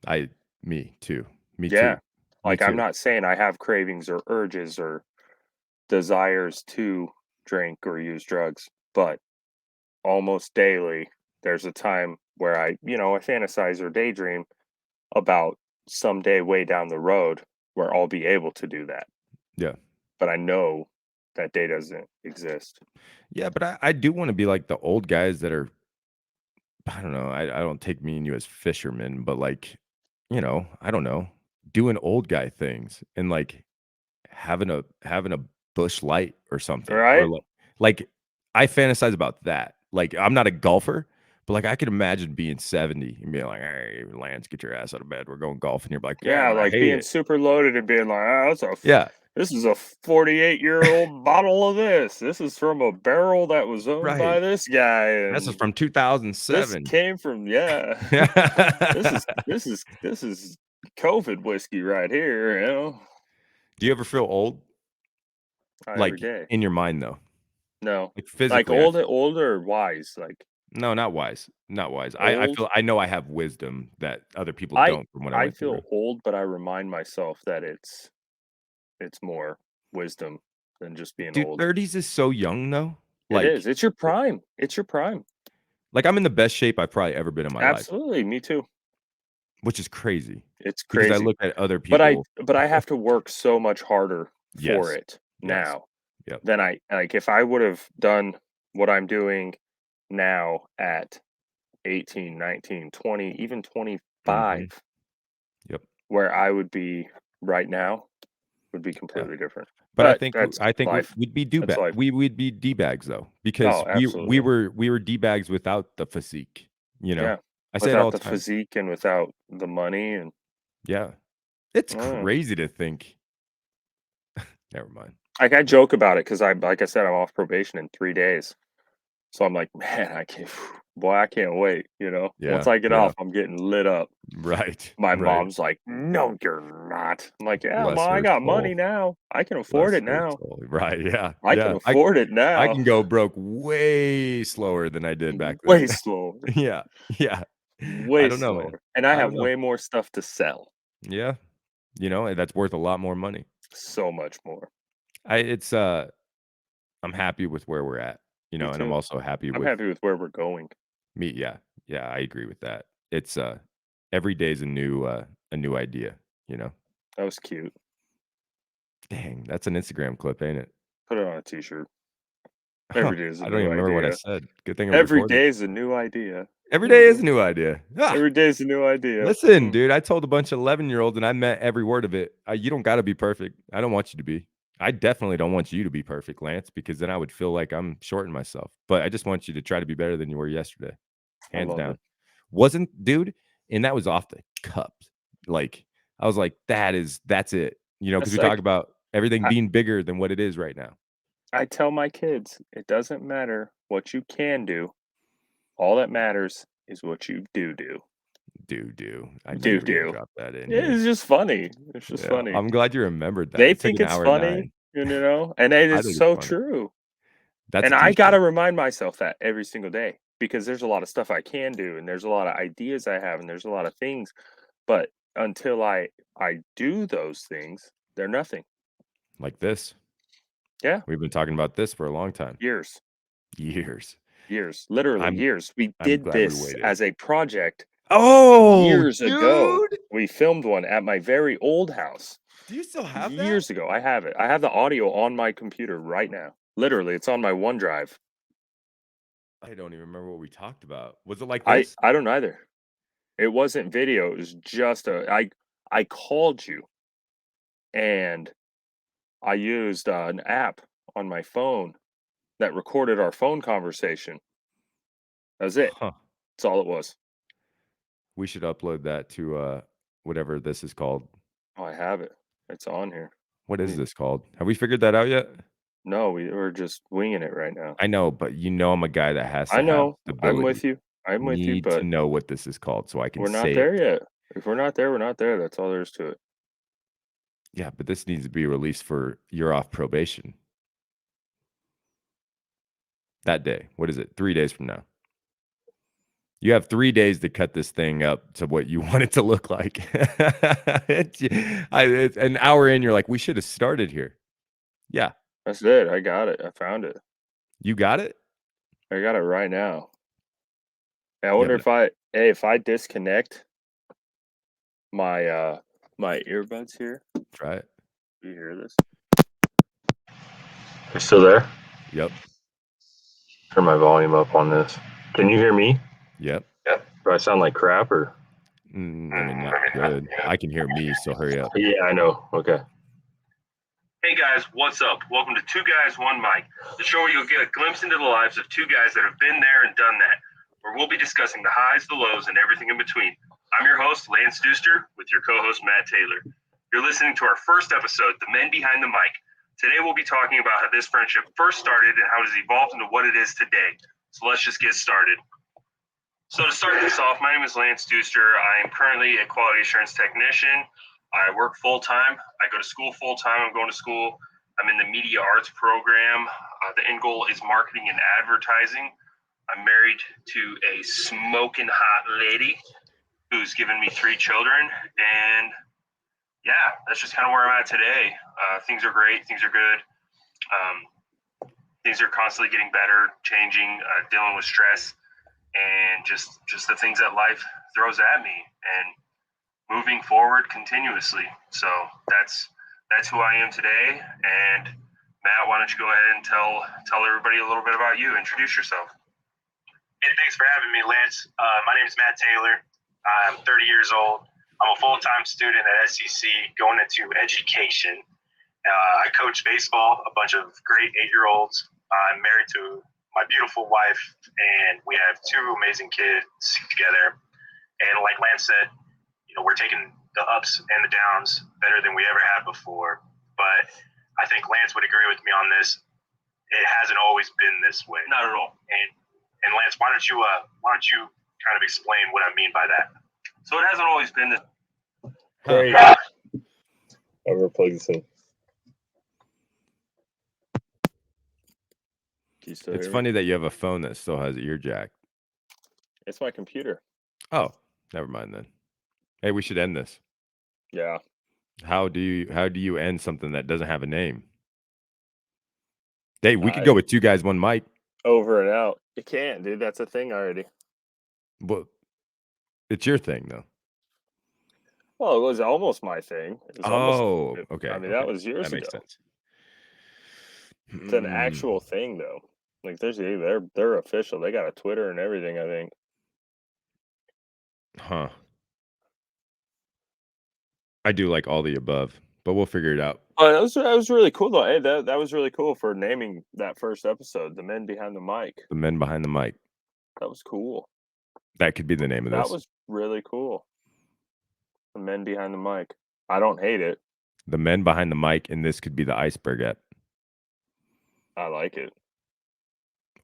I me too. Me Yeah. too. Me Like, I'm too. not saying I have cravings or urges or desires to drink or use drugs, but almost daily, there's a time where I fantasize or daydream about someday way down the road where I'll be able to do that. Yeah. But I know that day doesn't exist. Yeah, but I do wanna be like the old guys that are I don't know, I don't take me and you as fishermen, but, like, I don't know, doing old guy things and, like, having a bush light or something, or, Right? like, I fantasize about that. Like, I'm not a golfer, but, like, I could imagine being 70 and being like, "Hey, Lance, get your ass out of bed, we're going golfing." You're like, "Yeah, Yeah, but I like hate being it." super loaded and being like, Yeah, this is a 48-year-old bottle of this. This is from a barrel that was owned by right. this guy, This is and from this 2007. came from, yeah. This is COVID whiskey right here. Do you ever feel old? Not every Like, day. in your mind, though? No. Like, Like physically, older or wise, like no, not wise, not wise. I old. feel I know I have wisdom that other people I don't from what I I went through. feel old, but I remind myself that it's more wisdom than just being Dude, old. 30s is so young, though. It Like is. It's your prime. It's your prime. I'm in the best shape I've probably ever been in my life, Absolutely, me too. which is crazy It's because I crazy. look at other But I people. but I have to work so much harder for Yes. it Yes. now Yep. than I like if I would have done what I'm doing now at 18, 19, 20, even 25, Mhm. Yep. where I would be right now would be Yeah. completely different. But But that's I think life. we'd be That's life. we'd be D-bags, though, Oh, because absolutely. we were D-bags without the physique, you know? Yeah. I say it Without all the the time. physique and without the money and Yeah. It's mm. crazy to think. Never mind. Like I joke about it because like I said, I'm off probation in 3 days. So I'm like, man, I can't, boy, I can't wait. Once Yeah, I get yeah. off, I'm getting lit up. Right, My right. mom's like, no, you're not. I'm like, yeah, Bless mom, I her got soul. money now. I can afford Bless it her now. soul. Right, yeah, I can yeah. afford it I now. can go broke way slower than I did back then. Way slower. Yeah, yeah. I Way don't know, man. slower. And I I have don't know. way more stuff to sell. Yeah, and that's worth a lot more money. So much more. It's, I'm happy with where we're at, Me and I'm too. also happy I'm with happy with where we're going. me. Yeah, yeah, I agree with that. It's, every day's a new idea, you know? That was cute. Dang, that's an Instagram clip, ain't it? Put it on a t-shirt. Huh, Every day is a I don't new even remember what I idea. said. Good thing I Every recorded. day is a new idea. Every day is a Mhm. new idea. Ah! Every day is a new idea. Listen, Mm. dude, I told a bunch of 11-year-olds and I meant every word of it. You don't gotta be perfect. I don't want you to be. I definitely don't want you to be perfect, Lance, because then I would feel like I'm shorting myself. But I just want you to try to be better than you were yesterday. I Hands love down. it. Wasn't dude, and that was off the cups. like, I was like, that's it, because It's we talk like about everything I being bigger than what it is right now. I tell my kids, it doesn't matter what you can do. All that matters is what you do. Do. I knew you Do were gonna do. drop that in here. It's just funny. It's just Yeah, funny. I'm glad you remembered that. They It took think an it's hour and funny, 9. and it I is think it's so funny. true. That's And a I T-shirt. gotta remind myself that every single day because there's a lot of stuff I can do, and there's a lot of ideas I have, and there's a lot of things, but until I do those things, they're nothing. Like this. Yeah, We've been talking about this for a long time. years, Years. literally I'm years. We I'm did glad we this waited. as a project Oh, years ago. dude! We filmed one at my very old house Do you still have that? years ago. I have it. I have the audio on my computer right now. Literally, it's on my OneDrive. I don't even remember what we talked about. Was it like I this? I don't either. It wasn't video. It was just a I called you and I used an app on my phone that recorded our phone conversation. That was it. Huh. That's all it was. We should upload that to, whatever this is called. Oh, I have it. It's on here. What is We this called? Have we figured that out yet? no, we're just winging it right now. I know, but I'm a guy that has I to have know. I'm stability. with you. I'm with you, Need to but know what this is called so I can we're not say it. there yet. If we're not there, we're not there. That's all there is to it. Yeah, but this needs to be released for you're off probation that day. What is it? 3 days from now. You have 3 days to cut this thing up to what you want it to look like. It's an hour in, you're like, "We should have started here." Yeah. That's it. I got it. I found it. You got it? I got it right now. I You wonder have no if if I disconnect my earbuds here. try it. Do you hear this? You still there? Yep. Turn my volume up on this. Can you hear me? Yep. Yep. Do I sound like crap or? I mean, not good. I can hear me, so hurry up. Yeah, I know. Okay. Hey guys, what's up? Welcome to Two Guys, One Mic, the show where you'll get a glimpse into the lives of two guys that have been there and done that, where we'll be discussing the highs, the lows, and everything in between. I'm your host, Lance Deuster, with your co-host, Matt Taylor. You're listening to our first episode, The Men Behind the Mic. Today we'll be talking about how this friendship first started and how it has evolved into what it is today. So let's just get started. So to start this off, my name is Lance Deuster. I am currently a quality assurance technician. I work full-time. I go to school full-time. I'm going to school. I'm in the media arts program. The end goal is marketing and advertising. I'm married to a smoking hot lady who's given me 3 children. And yeah, that's just kind of where I'm at today. Things are great. Things are good. Things are constantly getting better, changing, dealing with stress, and just the things that life throws at me, and moving forward continuously. So that's who I am today. And Matt, why don't you go ahead and tell everybody a little bit about you? Introduce yourself. Hey, thanks for having me, Lance. My name is Matt Taylor. I'm 30 years old. I'm a full-time student at SEC going into education. I coach baseball, a bunch of great 8-year-olds. I'm married to my beautiful wife, and we have 2 amazing kids together. And like Lance said, we're taking the ups and the downs better than we ever have before. But I think Lance would agree with me on this. It hasn't always been this way. Not at all. And Lance, why don't you kind of explain what I mean by that? So it hasn't always been this. Huh. I'll replace this. It's funny that you have a phone that still has an ear jack. It's my computer. Oh, never mind then. Hey, we should end this. Yeah. How do you end something that doesn't have a name? Hey, we could go with 2 guys, 1 mic. Over and out. You can't, dude. That's a thing already. Well, it's your thing though. Well, it was almost my thing. It was almost. Okay. I mean, Okay. that was years That makes ago. sense. It's an actual thing, though. Like, they're official. They got a Twitter and everything, I think. Huh. I do like all the above, but we'll figure it out. Oh, that was really cool, though. Hey, that was really cool for naming that first episode, "The Men Behind the Mic." The Men Behind the Mic. That was cool. That could be the name of That this. was really cool. The men behind the mic. I don't hate it. The men behind the mic, and this could be the iceberg app. I like it.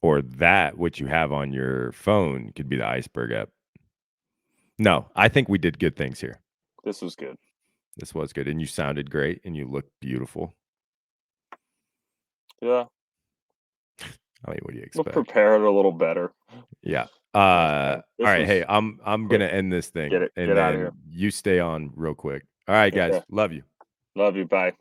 Or that, what you have on your phone, could be the iceberg app. No, I think we did good things here. This was good. This was good. And you sounded great, and you looked beautiful. Yeah. I mean, what do you We'll expect? prepare it a little better. Yeah. man. All right. This Hey, was I'm quick. gonna end this thing, Get and outta then here. you stay on real quick. All right, guys. Okay. Love you. Love you. Bye.